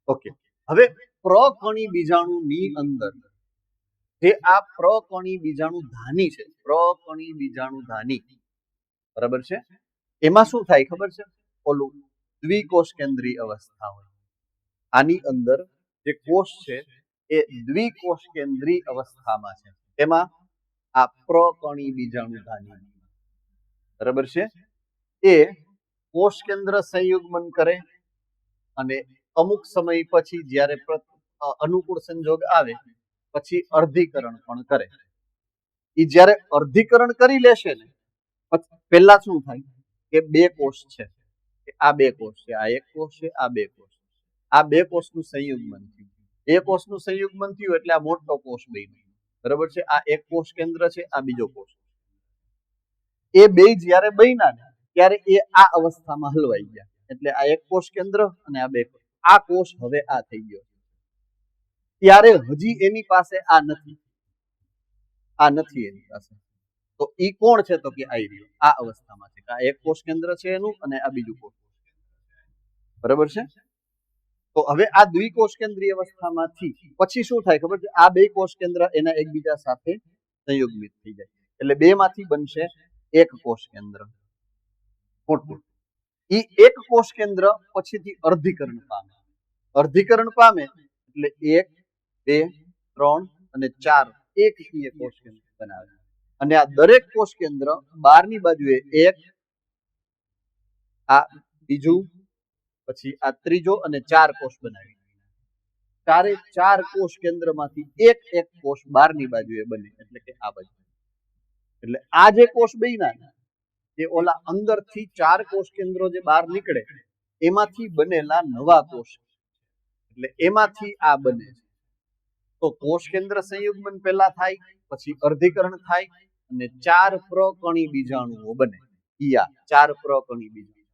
Speaker 1: ઓકે. હવે પ્રકણી બીજાણુની અંદર જે આ પ્રકણી બીજાણુ ધાની છે, પ્રકણી બીજાણુ ધાની, બરાબર છે? એમાં શું થાય ખબર છે? ઓલું દ્વિકોષ કેન્દ્રીય અવસ્થા હોય. આની અંદર જે કોષ છે એ દ્વિકોષ કેન્દ્રીય અવસ્થામાં છે. એમાં આ પ્રકણી બીજાણુ ધાની, બરાબર છે? એ કોષ કેન્દ્ર સંયુગ્મન કરે, અને અમુક સમય પછી જ્યારે અનુકૂળ સંજોગ આવે પછી અર્ધીકરણ પણ કરે. એ જ્યારે અર્ધીકરણ કરી લેશે ને, પહેલા શું થાય કે 2 કોષ છે, આ 2 કોષ છે, આ 1 કોષ છે, આ 2 કોષ, આ 2 કોષનું સંયુગ્મન થયું. 2 કોષનું સંયુગ્મન થયું એટલે આ મોટો કોષ બન્યો, બરાબર છે? આ એક કોષ કેન્દ્ર છે, આ બીજો કોષ. એ બે જ્યારે બન્યા ને ત્યારે એ આ અવસ્થામાં હલવાઈ ગયા, એટલે આ એક કોષ કેન્દ્ર અને આ 2 કોષ, આ કોષ હવે આ થઈ ગયો. ત્યારે હજી એની પાસે આ નથી, આ નથી એની પાસે. તો ઈ કોણ છે? તો કે આઈ રહ્યો, આ અવસ્થામાં છે. આ એક કોષ કેન્દ્ર છે એનું, અને આ બીજું કોષ, બરાબર છે? તો હવે આ દ્વિકોષ કેન્દ્રીય અવસ્થામાંથી પછી શું થાય ખબર છે? આ 2 કોષ કેન્દ્ર એના એકબીજા સાથે સંયુગ્મિત થઈ જાય, એટલે 2 માંથી બનશે એક કોષ કેન્દ્ર. ખોટું. ઈ એક કોષ કેન્દ્ર પછીથી અર્ધીકરણ પામે. અર્ધીકરણ પામે એટલે 1, 2, 3 અને 4 એકકીય કોષ કેન્દ્ર બનાવે, અને આ દરેક કોષ કેન્દ્ર બહારની બાજુએ એક, આ બીજું, પછી આ ત્રીજો અને 4 કોષ બનાવી. 4 કોષ કેન્દ્રમાંથી એક કોષ બહારની બાજુએ બને, એટલે કે આ બાજુ. એટલે આ જે કોષ બન્યા એ ઓલા અંદરથી 4 કોષ કેન્દ્રો જે બહાર નીકળે એમાંથી બનેલા નવા કોષ, એટલે એમાંથી આ બને છે. તો કોષ કેન્દ્ર સંયુગ્મન પહેલા થાય, પછી અર્ધીકરણ થાય, અને 4 પ્રકણી બીજાણુઓ બને. ઈયા 4 પ્રકણી બીજાણુ,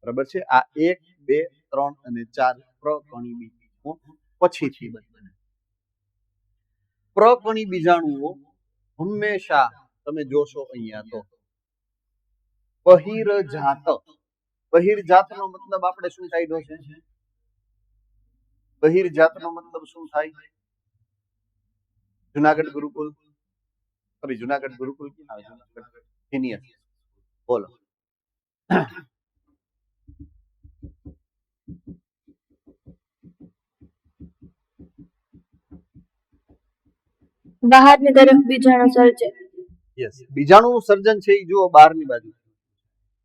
Speaker 1: બરાબર છે? આ 1, 2, 3 અને 4 પ્રકણી બીજાણુઓ પછીથી બને. પ્રકણી બીજાણુઓ હંમેશા તમે જોશો અહીંયા તો બહિર્જાત. બહિર્જાતનો મતલબ આપણે શું કાઢ્યો છે? બહિર્જાતનો મતલબ શું થાય? જુનાગઢ ગુરુકુલ, જુનાગઢ ગુરુકુલ જીનિયસ બોલો.
Speaker 3: બહારની તરફ બીજાણુ સર્જન.
Speaker 1: યસ, બીજાણુનું સર્જન છે એ જુઓ બહારની બાજુ.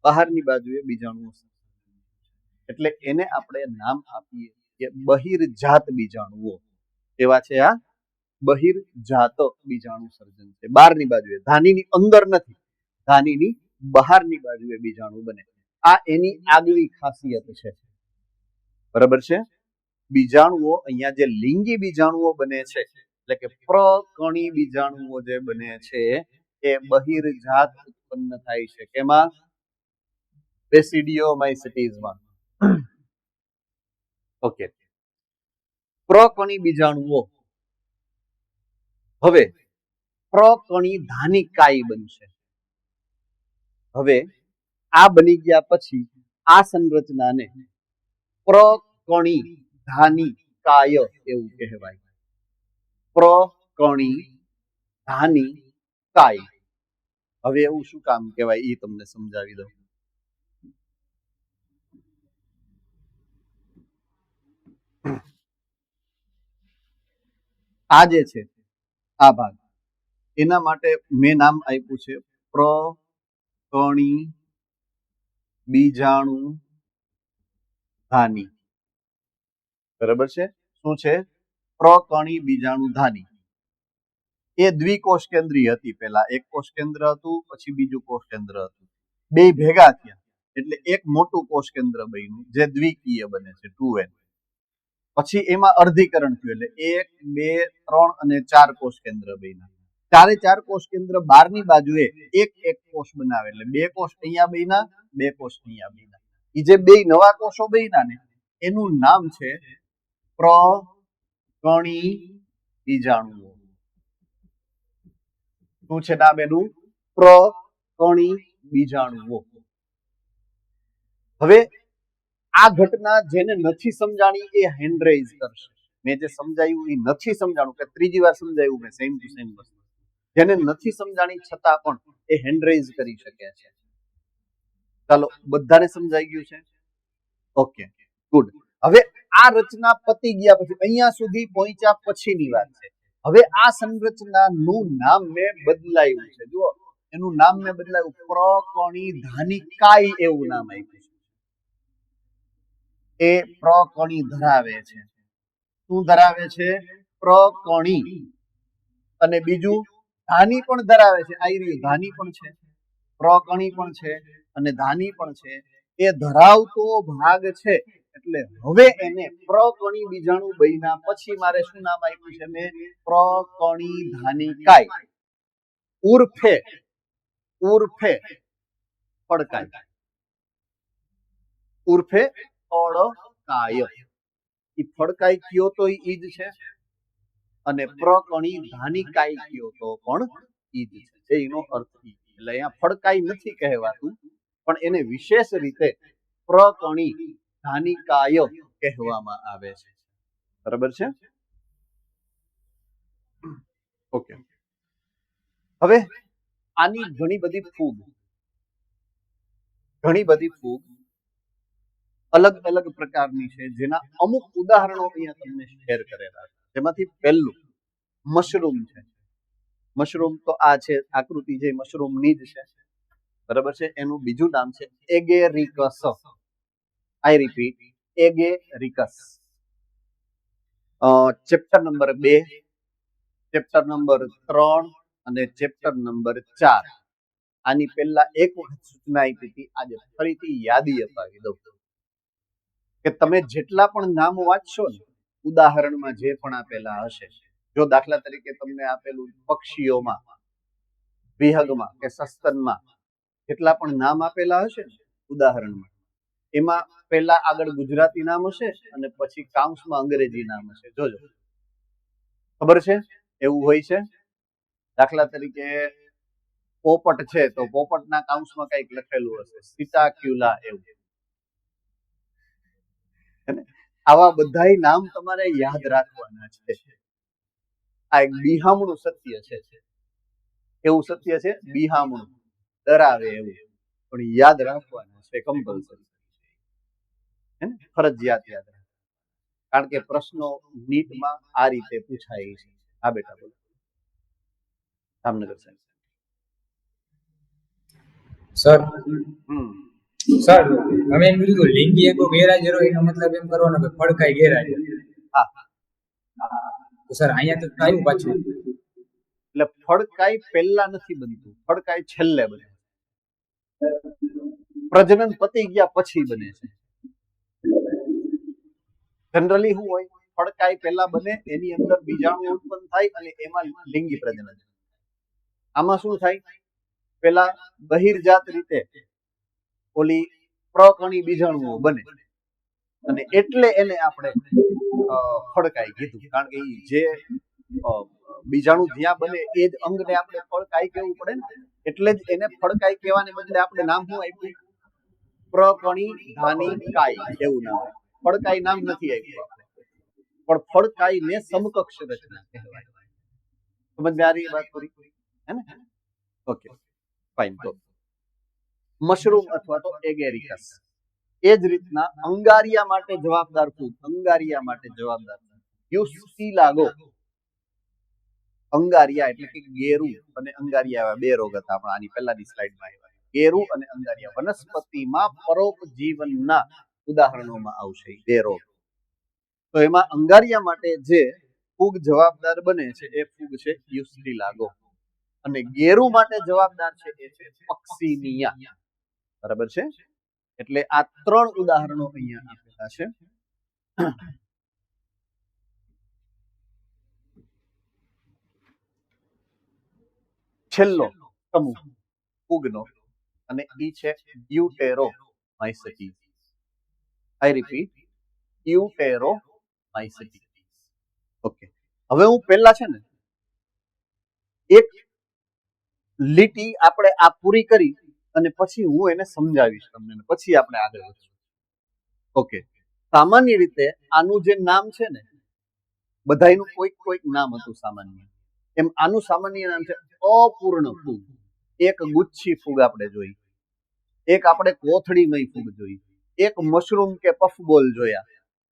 Speaker 1: બહારની બાજુએ બીજાણુઓ, એટલે એને આપણે નામ આપીએ કે બહિર્જાત બીજાણુઓ. એવા છે આ બહિર્જાત બીજાણુ સર્જન છે. બહારની બાજુએ, ધાનીની અંદર નથી, ધાનીની બહારની બાજુએ બીજાણુ બને. આ એની આગવી ખાસિયત છે. બરાબર છે. બીજાણુઓ અહીંયા જે લિંગી બીજાણુઓ બને છે, એટલે કે પ્રકણી બીજાણુઓ જે બને છે એ બહિર્જાત ઉત્પન્ન થાય છે. કેમાં? બેસિડિયોમાઇસિટીઝમાં. ઓકે. પ્રકણી બીજાણુઓ હવે પ્રકણી ધાનિકાઈ બનશે. હવે આ બની ગયા પછી આ સંરચનાને પ્રકણી ધાનિકાય એવું કહેવાય. પ્રકણી ધાનિકાય. હવે એવું શું કામ કહેવાય એ તમને સમજાવી દઉં. આ જે છે આ ભાગ, એના માટે મેં નામ આપ્યું છે પ્રકણી બીજાણુ ધાની. બરાબર છે. શું છે? પ્રકણી બીજાણુ ધાની. એ દ્વિકોષ કેન્દ્રીય હતી. પહેલા એક કોષ કેન્દ્ર હતું, પછી બીજું કોષ કેન્દ્ર હતું. બે ભેગા થયા એટલે એક મોટું કોષ કેન્દ્ર બન્યું જે દ્વિકીય બને છે 2n. પછી એમાં અર્ધીકરણ થયું એટલે 1, 2, 3 અને 4 કોષ કેન્દ્ર બન્યા. ચારે ચાર કોષ કેન્દ્ર બહારની બાજુએ એક એક કોષ બનાવે એટલે બે કોષ અહીંયા બન્યા, બે કોષ અહીંયા બન્યા. એ જે બે નવા કોષો બન્યા ને એનું નામ છે પ્રકણી બીજાણુઓ. શું છે નામ એનું? પ્રકણી બીજાણુઓ. હવે આ ઘટના જેને નથી સમજાણી એ હેન્ડ રેઇઝ કરશે. મેં જે સમજાયું એ નથી સમજાણું કે ત્રીજી વાર સમજાયું મેં સેમ ટુ સેમ વસ્તુ. જેને નથી સમજાણી છતાં પણ એ હેન્ડ રેઇઝ કરી શકે છે. ચાલો, બધાને સમજાઈ ગયું છે? Okay, good. હવે આ રચના પતી ગયા પછી અહીંયા સુધી પહોંચ્યા પછીની વાત છે. હવે આ સંરચનાનું નામ મેં બદલાયું છે. જુઓ, એનું નામ મેં બદલાયું, પ્રકણી ધાનિકાઈ એવું નામ આપ્યું છે. એ પ્રકણી ધરાવે છે. શું ધરાવે છે? પ્રકણી. અને બીજું ધાની પણ ધરાવે છે. આ રહ્યું ધાની પણ છે, પ્રકણી પણ છે અને ધાની પણ છે. એ ધરાવતો ભાગ છે. એટલે હવે એને પ્રકણી બીજાણુ બન્યા પછી મારે શું નામ આપ્યું છે? મેં પ્રકણી ધાનિકાઈ ઉર્ફે ફડકાઈ. ઉર્ફે ફડકાય. ઈ ફડકાઈ કયો તો ઈ જ છે અને પ્રકણી ધાનિકાઈ કયો તો પણ ઈ જ છે. એનો અર્થ ઈ. એટલે અહીંયા ફડકાઈ નથી કહેવાતું પણ એને વિશેષ રીતે પ્રકણી ધાનિકાય કહેવામાં આવે છે. બરાબર છે? ઓકે. હવે આની ઘણી બધી ફૂગ અલગ અલગ પ્રકારની છે જેના અમુક ઉદાહરણો અહીંયા તમને શેર કરેલા છે. જેમાંથી પહેલું મશરૂમ છે. મશરૂમ તો આ છે, આકૃતિ જે મશરૂમની જ છે. બરાબર છે? એનું બીજું નામ છે Agaricus. I repeat, Agaricus. Chapter number 2, chapter number 3 અને ચેપ્ટર નંબર 4. આની પહેલા એક વખત સૂચના આપી હતી, આજે ફરીથી યાદી અપાવી દઉં કે તમે જેટલા પણ નામ વાંચશો ને ઉદાહરણમાં જે પણ આપેલા હશે, જો દાખલા તરીકે તમને આપેલું પક્ષીઓમાં, વિહગમાં કે સસ્તનમાં જેટલા પણ નામ આપેલા હશે ને ઉદાહરણમાં, એમાં પહેલા આગળ ગુજરાતી નામ હશે અને પછી કાઉન્સમાં અંગ્રેજી નામ હશે. જોજો, ખબર છે એવું હોય છે. દાખલા તરીકે પોપટ છે તો પોપટના કાઉન્સમાં કંઈક લખેલું હશે, સિટાક્યુલા એવું. આવા બધાય નામ તમારે યાદ રાખવાના છે. આ એક બિહામણું સત્ય છે. એવું સત્ય છે, બિહામણું, ડરાવે એવું, પણ યાદ રાખવાના છે કમ્પલસરી. હે ને? ફરજિયાત યાદ રાખવા, કારણ કે પ્રશ્નો નીટમાં આ રીતે પૂછાય છે. હા બેટા બોલો. જામનગર સાહેબ.
Speaker 3: સર, સર તમે એમ કીધું લિંગી અંગો ગેરહાજર હોય એનો મતલબ એમ કરવાનો કે ફડકાઈ ગેરહાજર.
Speaker 1: હા,
Speaker 3: તો સર અહીંયા તો કયું પાછું?
Speaker 1: એટલે ફડકાઈ પહેલા નથી બનતું, ફડકાઈ છેલ્લે બને. પ્રજનન પતી ગયા પછી બને છે. જનરલી શું હોય, ફડકાઈ પહેલા બને, એની અંદર બીજાણુ ઉત્પન્ન થાય અને એમાં લિંગી પ્રજનન. આમાં શું થાય, પેલા બહિર્જાત રીતે ઓલી પ્રકણી બીજાણુઓ બને અને એટલે એને આપણે ફડકાઈ કીધું, કારણ કે જે બીજાણુ જ્યાં બને એ જ અંગને આપણે ફડકાઈ કહેવું પડે ને, એટલે જ એને ફડકાઈ કહેવાને બદલે આપણે નામ શું આપ્યું, પ્રકણી ધાની કાઈ એવું નામ. ફડકાઈ નામ નથી આપ્યું આપણે, પણ ફડકાઈ ને સમકક્ષ રચના કહેવાય. સમજ આ રહી વાત પૂરી હે ને? Okay fine. તો મશરૂમ અથવા તો એગેરિકસ, એ જ રીતના અંગારિયા માટે જવાબદાર ફૂગ, અંગારિયા માટે જવાબદાર યુસ્ટિલાગો. અંગારિયા એટલે કે ગેરુ અને અંગારિયા બે રોગ હતા આપણા આની પહેલાની સ્લાઇડમાં આવ્યા. ગેરુ અને અંગારિયા વનસ્પતિમાં પરોપજીવનના ઉદાહરણોમાં આવશે બે રોગ. તો એમાં અંગારિયા માટે જે ફૂગ જવાબદાર બને છે એ ફૂગ છે યુસ્ટિલાગો, અને ગેરુ માટે જવાબદાર છે એ છે પક્સિનિયા. બરાબર છે? એટલે આ ત્રણ ઉદાહરણો અહીંયા આપેલા છે. છેલ્લો સમૂહ ફૂગનો અને ઈ છે ડ્યુટેરોમાઇસેટીસ. આઈ રિપીટ, ડ્યુટેરોમાઇસેટીસ. ઓકે, હવે હું પહેલા છે ને એક લીટી આપણે આ પૂરી કરી અને પછી હું એને સમજાવીશ તમને, પછી આપણે આગળ વધીશું. ઓકે, સામાન્ય રીતે આનું જે નામ છે ને, બધાયનું કોઈક કોઈક નામ હતું સામાન્ય, એમ આનું સામાન્ય નામ છે અપૂર્ણ ફૂગ. એક ગુચ્છી ફૂગ આપણે જોઈ, એક આપણે કોથળીમય ફૂગ જોઈ, એક મશરૂમ કે પફબોલ જોયા.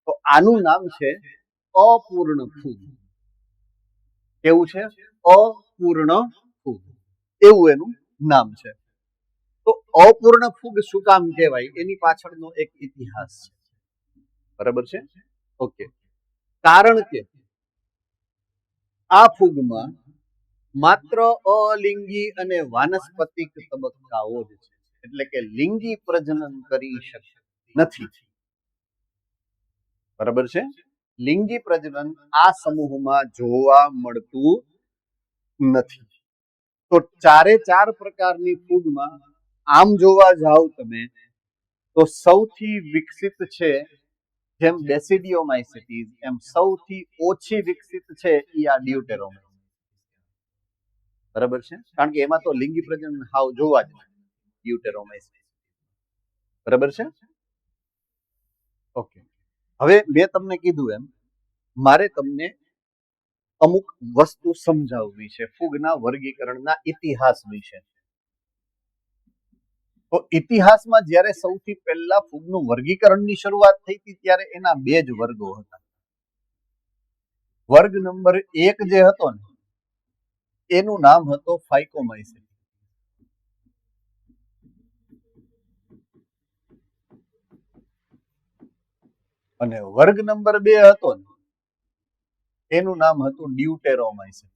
Speaker 1: તો આનું નામ છે અપૂર્ણ ફૂગ. કેવું છે? અપૂર્ણ ફૂગ, એવું એનું નામ છે. તો અપૂર્ણ ફૂગ શું કામ કહેવાય એની પાછળનો એક ઇતિહાસ છે. બરાબર છે? ઓકે, કારણ કે આ ફૂગમાં માત્ર અલિંગી અને વાનસ્પતિક તબક્કાઓ જ છે, એટલે કે લિંગી પ્રજનન કરી શકે નથી. બરાબર છે? લિંગી પ્રજનન આ સમૂહમાં જોવા મળતું નથી. તો ચારે ચાર પ્રકારની ફૂગમાં આમ જોવા જાવ તમે તો સૌથી વિકસિત છે જેમ બેસિડિયોમાઇસેટીસ, એમ સૌથી ઓછી વિકસિત છે એ આ ડ્યુટેરોમાઇસેટીસ. બરાબર છે? કારણ કે એમાં તો લિંગી પ્રજનન હાવ જોવા જ ડ્યુટેરોમાઇસેટીસ. બરાબર છે? ઓકે, હવે મેં તમને કીધું એમ મારે તમને અમુક વસ્તુ સમજાવવી છે ફૂગના વર્ગીકરણના ઇતિહાસ વિશે. તો ઇતિહાસમાં જ્યારે સૌથી પહેલા ફૂગનું વર્ગીકરણની શરૂઆત થઈ હતી ત્યારે એના બે જ વર્ગો હતા. વર્ગ નંબર 1 જે હતો ને એનું નામ હતો ફાઇકોમાઇસેટીસ, અને વર્ગ નંબર 2 હતો ને એનું નામ હતું ડ્યુટેરોમાઇસેટીસ.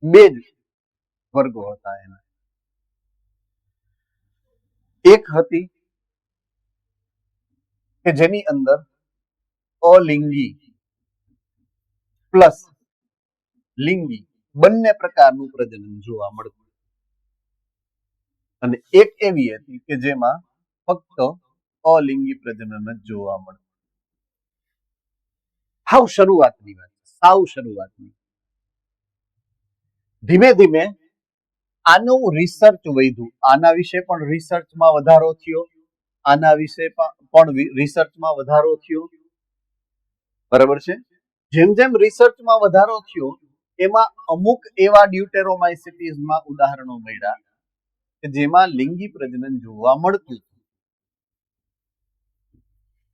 Speaker 1: બે જ વર્ગો હતા એના. એક હતી કે જેની અંદર અલિંગી પ્લસ લિંગી બંને પ્રકારનું પ્રજનન જોવા મળતું, અને એક એવી હતી કે જેમાં ફક્ત અલિંગી પ્રજનન જ જોવા મળતું. સાવ શરૂઆતની વાત, સાવ શરૂઆતની. ધીમે ધીમે આનું રિસર્ચ વધ્યું, આના વિશે પણ રિસર્ચમાં વધારો થયો, આના વિશે પણ રિસર્ચમાં વધારો થયો. બરાબર છે? જેમ જેમ રિસર્ચમાં વધારો થયો એમાં અમુક એવા ડ્યુટેરોમાઇસેટીસમાં ઉદાહરણો મળ્યા કે જેમાં લિંગી પ્રજનન જોવા મળતું.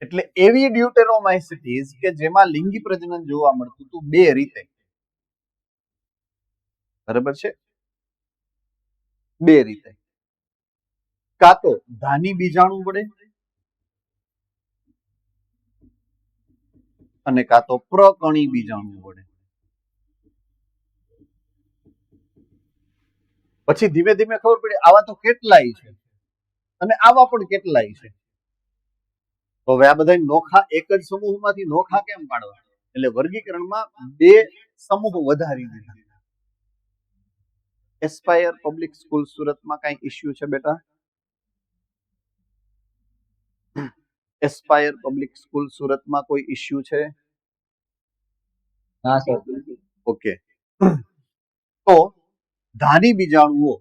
Speaker 1: એટલે એવી ડ્યુટેરોમાઇસિટીઝ કે જેમાં લિંગી પ્રજનન જોવા મળતું હતું બે રીતે. બરાબર છે, બે રીતે. કાં તો ધાની બીજાણુ વડે અને કાં તો પ્રકણી બીજાણુ વડે. પછી ધીમે ધીમે ખબર પડી આવા તો કેટલાય છે અને આવા પણ કેટલાય છે. તો હવે આ બધા નોખા એક જ સમૂહમાંથી નોખા કેમ પાડવા? એટલે વર્ગીકરણમાં બે સમૂહ વધારી દીધા. એસ્પાયર પબ્લિક સ્કૂલ સુરતમાં કઈ ઇશ્યુ છે બેટા? એસ્પાયર પબ્લિક સ્કૂલ સુરતમાં કોઈ ઇશ્યુ છે?
Speaker 3: હા સર.
Speaker 1: ઓકે. તો ધાની બીજાણુઓ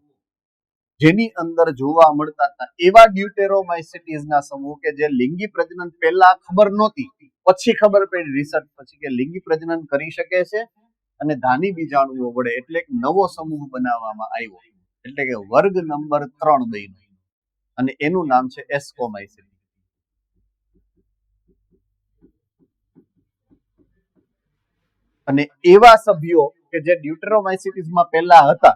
Speaker 1: જેની અંદર જોવા મળતા હતા એવા ડ્યુટેરોમાઇસિટીઝના સમૂહ કે જે લિંગી પ્રજનન પહેલા ખબર નહોતી, પછી ખબર પડી રિસર્ચ પછી કે લિંગી પ્રજનન કરી શકે છે, અને ધાની બીજાણુઓ વડે એટલે એક નવો સમૂહ બનાવવામાં આવ્યો, એટલે કે વર્ગ નંબર 3 બન્યો અને એનું નામ છે એસ્કોમાઇસિટી. અને એવા સભ્યો કે જે ડ્યુટેરોમાઇસિટીઝમાં પહેલા હતા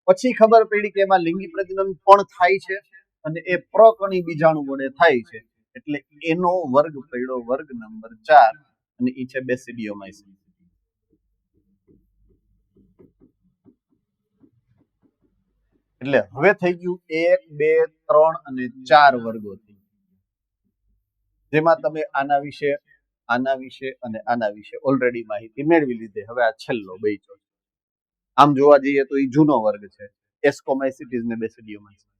Speaker 1: પછી ખબર પડી કે એમાં લિંગી પ્રજનન પણ થાય છે અને એ પ્રકણી બીજાણુ વડે થાય છે, એટલે એનો વર્ગ પડ્યો વર્ગ નંબર 4 અને એ છે બેસિડિયોમાઇસિસ. એટલે હવે થઈ ગયું 1 2 3 અને 4 વર્ગો થઈ ગયા, જેમાં તમે આના વિશે અને આના વિશે ઓલરેડી માહિતી મેળવી લીધી. હવે આ છેલ્લો બચ્યો. આમ જોવા જઈએ તો એ જૂનો વર્ગ છે, એસ્કોમાઇસિટીઝ ને બેસિડિયોમાઇસિસ.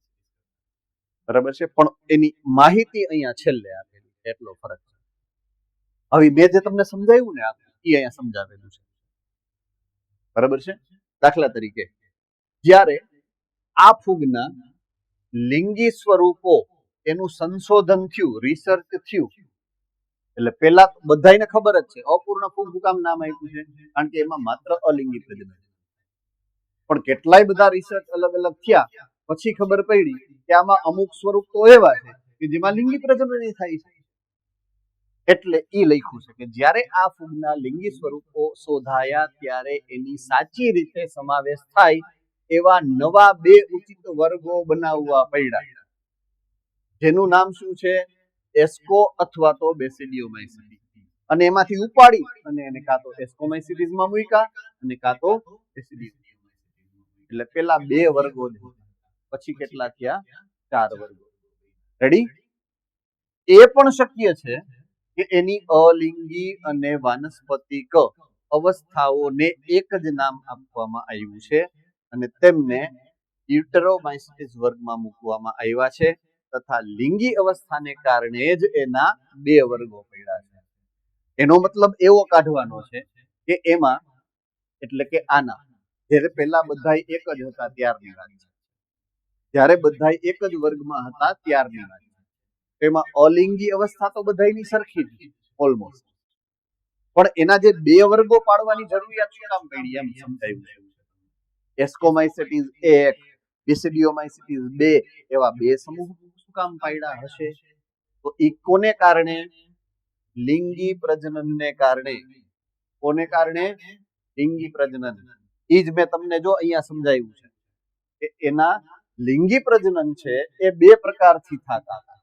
Speaker 1: બરાબર છે, પણ એની માહિતી અહીંયા છેલ્લે આપેલી છે, એટલો ફરક છે. હવે મેં જે તમને સમજાવ્યું ને એ અહીંયા સમજાવેલું છે. બરાબર છે. દાખલા તરીકે જ્યારે આ ફૂગના લિંગી સ્વરૂપો એનું સંશોધન થયું, રિસર્ચ થયું, એટલે પેલા બધાને ખબર જ છે અપૂર્ણ ફૂગ કામ નામ આપ્યું છે કારણ કે એમાં માત્ર અલિંગી પ્રજનન. પણ કેટલાય બધા રિસર્ચ અલગ અલગ થયા પછી ખબર પડી કે આમાં અમુક સ્વરૂપ તો એવા છે કે જેમાં લિંગી પ્રજનન થાય છે. એટલે એ લખ્યું છે કે જ્યારે આ ફૂગના લિંગી સ્વરૂપો શોધાયા ત્યારે એની સાચી રીતે સમાવેશ થાય એવા નવા બે ઉચિત વર્ગો બનાવવા પડ્યા, જેનું નામ શું છે? એસ્કો અથવા તો બેસિડિયોમાઇસિટી. અને એમાંથી ઉપાડી અને એને કાં તો એસ્કોમાઇસિટીઝમાં મૂક્યા અને કાં તો બેસિડિયોમાઇસિટીઝમાં. એટલે પેલા બે વર્ગો પછી કેટલા થયા? 4 વર્ગો. રેડી? એ પણ શક્ય છે કે એની અલિંગી અને વાનસ્પતિક અવસ્થાઓને એક જ નામ આપવામાં આવ્યું છે અને તેમને ડ્યુટેરોમાઇસિટીઝ વર્ગમાં મૂકવામાં આવ્યા છે, તથા લિંગી અવસ્થાને કારણે જ એના બે વર્ગો પડ્યા છે. એનો મતલબ એવો કાઢવાનો છે કે એમાં એટલે કે આના જ્યારે પહેલા બધા એક જ હતા ત્યારની વાત છે, જ્યારે બધા એક જ વર્ગમાં હતા ત્યારની વાત છે. એમાં અલિંગી અવસ્થા તો બધાની સરખી જ ઓલમોસ્ટ, પણ એના જે બે વર્ગો પાડવાની જરૂરિયાત શું કામ પડી એમ સમજાયું છે. એસ્કોમાઇસિટીઝ 1 બેસિડિયોમાઇસિટીઝ 2 એવા બે સમૂહ શું કામ પાડ્યા હશે? તો ઈ કોને કારણે? લિંગી પ્રજનનને કારણે. કોને કારણે? લિંગી પ્રજનન. ઈ જ મેં તમને જો અહીંયા સમજાવ્યું છે કે એના લિંગી પ્રજનન છે એ બે પ્રકારથી થતા હતા,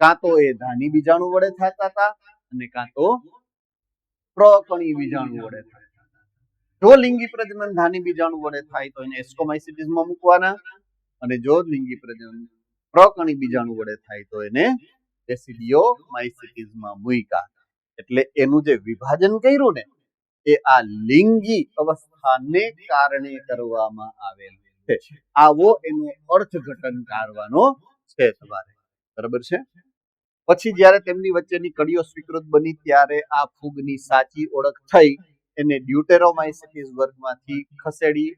Speaker 1: કાં તો એ ધાની બીજાણુ વડે થતા હતા અને કાં તો પ્રકણી બીજાણુ વડે થતા હતા. જો લિંગી પ્રજનન ધાની બીજાણુ વડે થાય તો એને એસ્કોમાઇસિટીઝમાં મૂકવાના, અને જો લિંગી પ્રજનન પ્રકણી બીજાણુ વડે થાય તો એને બેસિડિયોમાઇસિટીઝમાં મૂક્યા. એટલે એનું જે વિભાજન કર્યું ને એ આ લિંગી અવસ્થાને કારણે કરવામાં આવેલું છે. આવો એનો અર્થઘટન કરવાનો છે તમારે. બરાબર છે. પછી જ્યારે તેમની વચ્ચેની કડીઓ સ્વીકૃત બની ત્યારે આ ફૂગની સાચી ઓળખ થઈ, એને ડ્યુટેરોમાઇસિટીઝ વર્ગમાંથી ખસેડી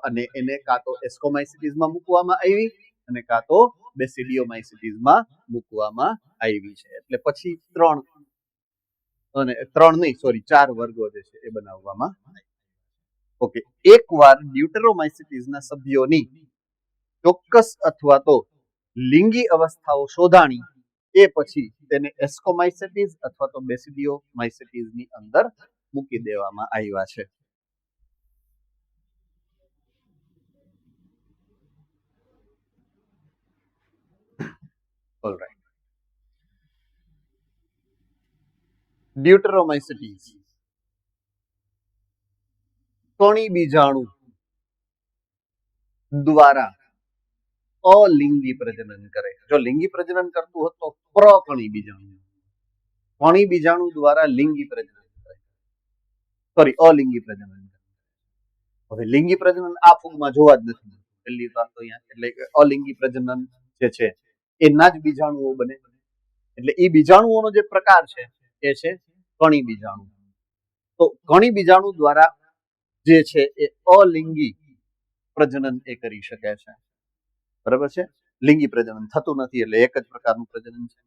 Speaker 1: અને એને કાં તો એસ્કોમાઇસિટીઝમાં મૂકવામાં આવી અને કાં તો બેસિડિયોમાઇસિટીઝમાં મૂકવામાં આવી છે. એટલે પછી 4 વર્ગો જે છે એ બનાવવામાં આવ્યા. ઓકે. એકવાર ડ્યુટેરોમાઇસિટીઝના સભ્યોની ચોક્કસ અથવા તો લિંગી અવસ્થાઓ શોધાણી એ પછી તેને એસ્કોમાઇસેટીઝ અથવા તો બેસિડિયોમાઇસેટીઝ ની અંદર મૂકી દેવામાં આવ્યા છે. ઓલરાઈટ. ડ્યુટેરોમાઇસેટીઝ કણી બીજાણુ દ્વારા અલિંગી પ્રજનન કરે. જો લિંગી પ્રજનન કરતું હોત તો પ્રકણી બીજાણુ, કણી બીજાણુ દ્વારા લિંગી પ્રજનન કરે, સોરી અલિંગી પ્રજનન કરે. હવે લિંગી પ્રજનન આ ફૂગમાં જોવા જ નથી. પહેલી વાત તો અહીંયા એટલે કે અલિંગી પ્રજનન જે છે એના જ બીજાણુઓ બને. એટલે એ બીજાણુઓનો જે પ્રકાર છે એ છે કણી બીજાણુ. તો કણી બીજાણુ દ્વારા જે છે એ અલિંગી પ્રજનન એ કરી શકે છે. બરાબર છે. લિંગી પ્રજનન થતું નથી એટલે એક જ પ્રકારનું પ્રજનન છે.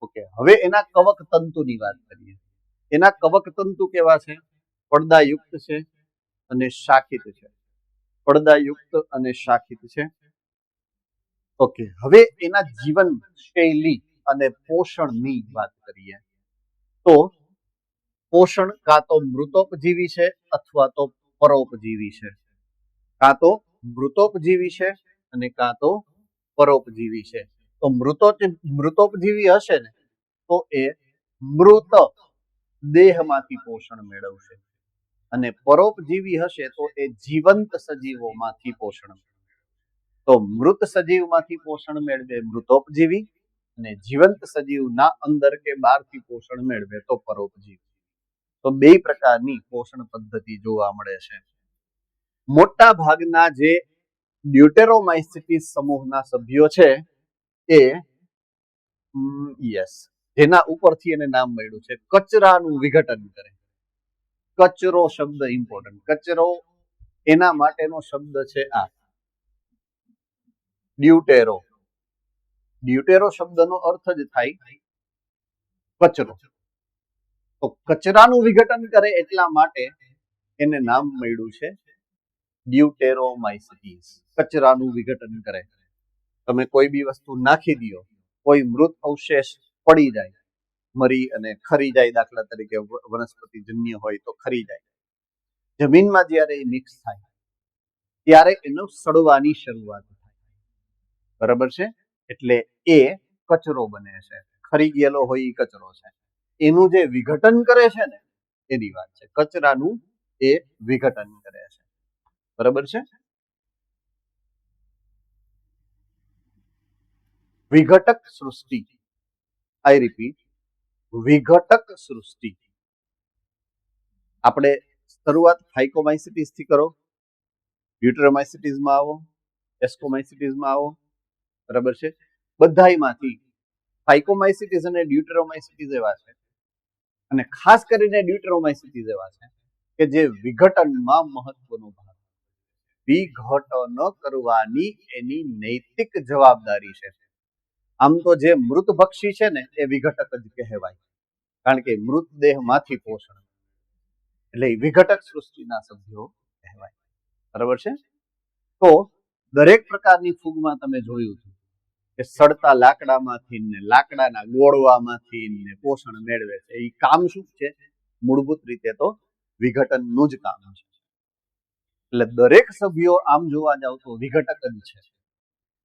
Speaker 1: ઓકે, હવે એના કવક તંતુની વાત કરીએ. એના કવક તંતુ કેવા છે? પડદાયુક્ત છે અને શાખિત છે. પડદાયુક્ત અને શાખિત છે. ઓકે, હવે એના જીવન શૈલી અને પોષણની વાત કરીએ તો પોષણ કાં તો મૃતોપજીવી છે અથવા તો પરોપજીવી છે. કાં તો મૃતોપજીવી છે અને કાં તો પરોપજીવી છે. તો મૃતોપજીવી હશે ને તો એ મૃત દેહમાંથી પોષણ મેળવશે અને પરોપજીવી હશે તો એ જીવંત સજીવોમાંથી પોષણ મેળવશે. તો મૃત સજીવમાંથી પોષણ મેળવે મૃતોપજીવી અને જીવંત સજીવના અંદર કે બહારથી પોષણ મેળવે તો પરોપજીવી. તો બે પ્રકારની પોષણ પદ્ધતિ જોવા મળે છે. મોટા ભાગના જે ડ્યુટેરોમાઇસેટીઝ સમૂહના સભ્યો છે એ જેના ઉપરથી એને નામ મળ્યું છે કચરાનું વિઘટન કરે. કચરો શબ્દ ઇમ્પોર્ટન્ટ. કચરો એના માટેનો શબ્દ છે આ ડ્યુટેરો. ડ્યુટેરો શબ્દનો અર્થ જ થાય કચરો. તો કચરાનું વિઘટન કરે એટલા માટે એને નામ મળ્યું છે ડ્યુટેરોમાઇસેટીઝ. કચરાનું વિઘટન કરે. તમે કોઈ બી વસ્તુ નાખી દો, કોઈ મૃત અવશેષ પડી જાય, મરી અને ખરી જાય, દાખલા તરીકે વનસ્પતિ જન્ય હોય તો ખરી જાય. જમીનમાં જ્યારે એ મિક્સ થાય ત્યારે એનો સડવાની શરૂઆત થાય. બરાબર છે. એટલે એ કચરો બને છે. ખરી ગયેલો હોય એ કચરો છે. એનું જે વિઘટન કરે છે ને એની વાત છે. કચરાનું એ વિઘટન કરે છે. બરાબર છે. વિઘટક સૃષ્ટિ. આઈ રિપીટ, વિઘટક સૃષ્ટિ. આપણે શરૂઆત ફાઇકોમાઇસેટીઝ થી કરો, ડ્યુટેરોમાઇસેટીઝમાં આવો, એસ્કોમાઇસેટીઝમાં આવો. બરાબર છે. બધાયમાંથી ફાઇકોમાઇસેટીઝ અને ડ્યુટેરોમાઇસેટીઝ એવા છે અને ખાસ કરીને ડ્યુટેરોમાઇસેટીઝ એવા છે કે જે વિઘટનમાં મહત્વનો ભાગ. વિઘટન કરવાની એની નૈતિક જવાબદારી છે. આમ તો જે મૃતભક્ષી છે ને એ વિઘટક જ કહેવાય, કારણ કે મૃતદેહમાંથી પોષણ એટલે વિઘટક સૃષ્ટિના સભ્યો કહેવાય. બરાબર છે. તો દરેક પ્રકારની ફૂગમાં તમે જોયું કે સડતા લાકડામાંથી ને લાકડાના ગોળવામાંથી ને પોષણ મેળવે છે. એ કામ શું છે? મૂળભૂત રીતે તો વિઘટનનું જ કામ છે. એટલે દરેક સભ્યો આમ જોવા જાવ તો વિઘટક જ છે.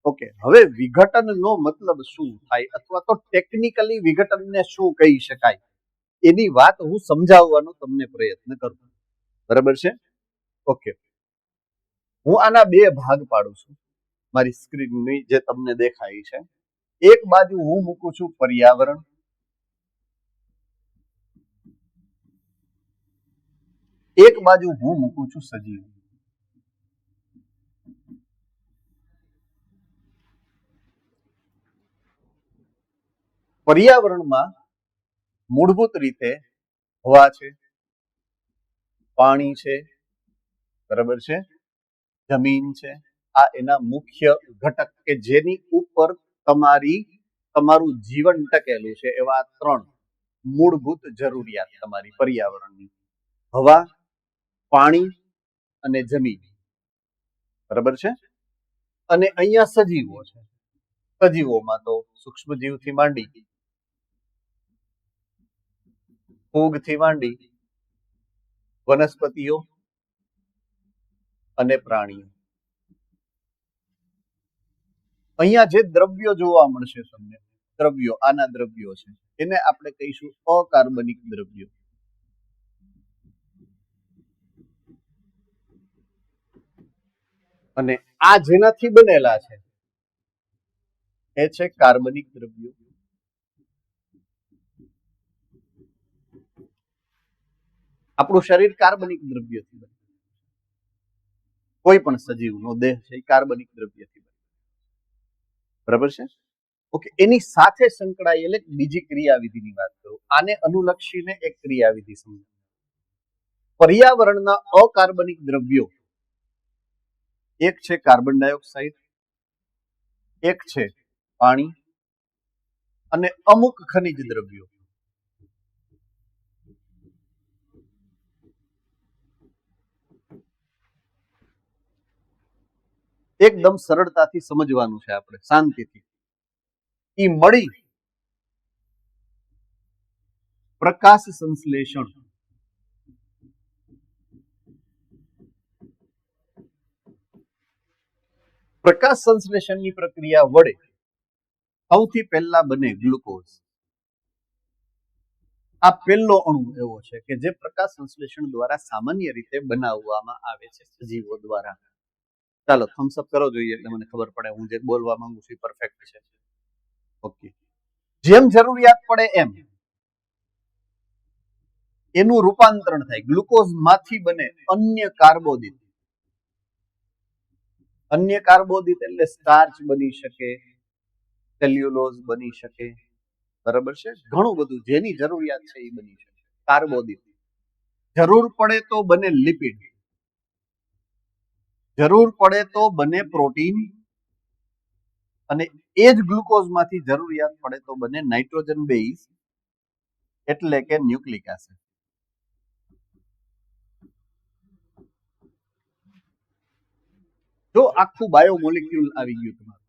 Speaker 1: ઓકે, હવે વિઘટનનો મતલબ શું થાય અથવા તો ટેકનિકલી વિઘટનને શું કહી શકાય એની વાત હું સમજાવવાનો તમને પ્રયત્ન કરું. બરાબર છે. ઓકે, હું આના બે ભાગ પાડું છું. મારી સ્ક્રીનની જે તમને દેખાય છે, એક બાજુ હું મૂકું છું પર્યાવરણ, એક બાજુ હું મૂકું છું સજીવ. પર્યાવરણમાં મૂળભૂત રીતે હવા છે, પાણી છે, બરાબર છે, જમીન છે. આ એના મુખ્ય ઘટક કે જેની ઉપર તમારું જીવન ટકેલું છે. એવા ત્રણ મૂળભૂત જરૂરિયાત તમારી પર્યાવરણની: હવા, પાણી અને જમીન. બરાબર છે. અને અહીંયા સજીવો છે. સજીવોમાં તો સૂક્ષ્મ જીવથી માંડી ફૂગથી માંડી વનસ્પતિઓ અને પ્રાણીઓ. અહીંયા જે દ્રવ્યો જોવા મળશે તમને, દ્રવ્યો, આના દ્રવ્યો છે, એને આપણે કહીશું અકાર્બનિક દ્રવ્યો. અને આ જેનાથી બનેલા છે એ છે કાર્બનિક દ્રવ્યો. આપણું શરીર કાર્બનિક દ્રવ્યથી બને. કોઈ પણ સજીવનો દેહ છે એ કાર્બનિક દ્રવ્યથી બને. બરાબર છે? ઓકે, એની સાથે સંકળાયેલ એક બીજી ક્રિયાવિધિની વાત કરું. આને અનુલક્ષીને એક ક્રિયાવિધિ સમજો. પર્યાવરણના અકાર્બનિક દ્રવ્યો, એક છે કાર્બન ડાયોક્સાઇડ, એક છે પાણી અને અમુક ખનિજ દ્રવ્યો. એકદમ સરળતાથી સમજવાનું છે આપણે, શાંતિથી. ઈ મળી પ્રકાશ સંશ્લેષણ, પ્રકાશ સંશ્લેષણની પ્રક્રિયા વડે સૌથી પહેલા બને ગ્લુકોઝ. આ પહેલો અણુ એવો છે કે જે પ્રકાશ સંશ્લેષણ દ્વારા સામાન્ય રીતે બનાવવામાં આવે છે સજીવો દ્વારા. ચાલો થમ્સ અપ કરો જોઈએ એટલે મને ખબર પડે હું જે બોલવા માંગુ છું પરફેક્ટ છે. ઓકે, જેમ જરૂરિયાત પડે એમ એનું રૂપાંતરણ થાય. ગ્લુકોઝ માંથી બને અન્ય કાર્બોદિત. અન્ય કાર્બોદિત એટલે સ્ટાર્ચ બની શકે, સેલ્યુલોઝ બની શકે. બરાબર છે? ઘણું બધું જેની જરૂરિયાત છે એ બની શકે. કાર્બોદિત. જરૂર પડે તો બને લિપિડ, જરૂર પડે તો બને પ્રોટીન, અને એ જ ગ્લુકોઝ માંથી જરૂરિયાત પડે તો બને નાઇટ્રોજન બેઝ એટલે કે ન્યુક્લિક એસિડ. જો આખું બાયોમોલિક્યુલ આવી ગયું તમારું,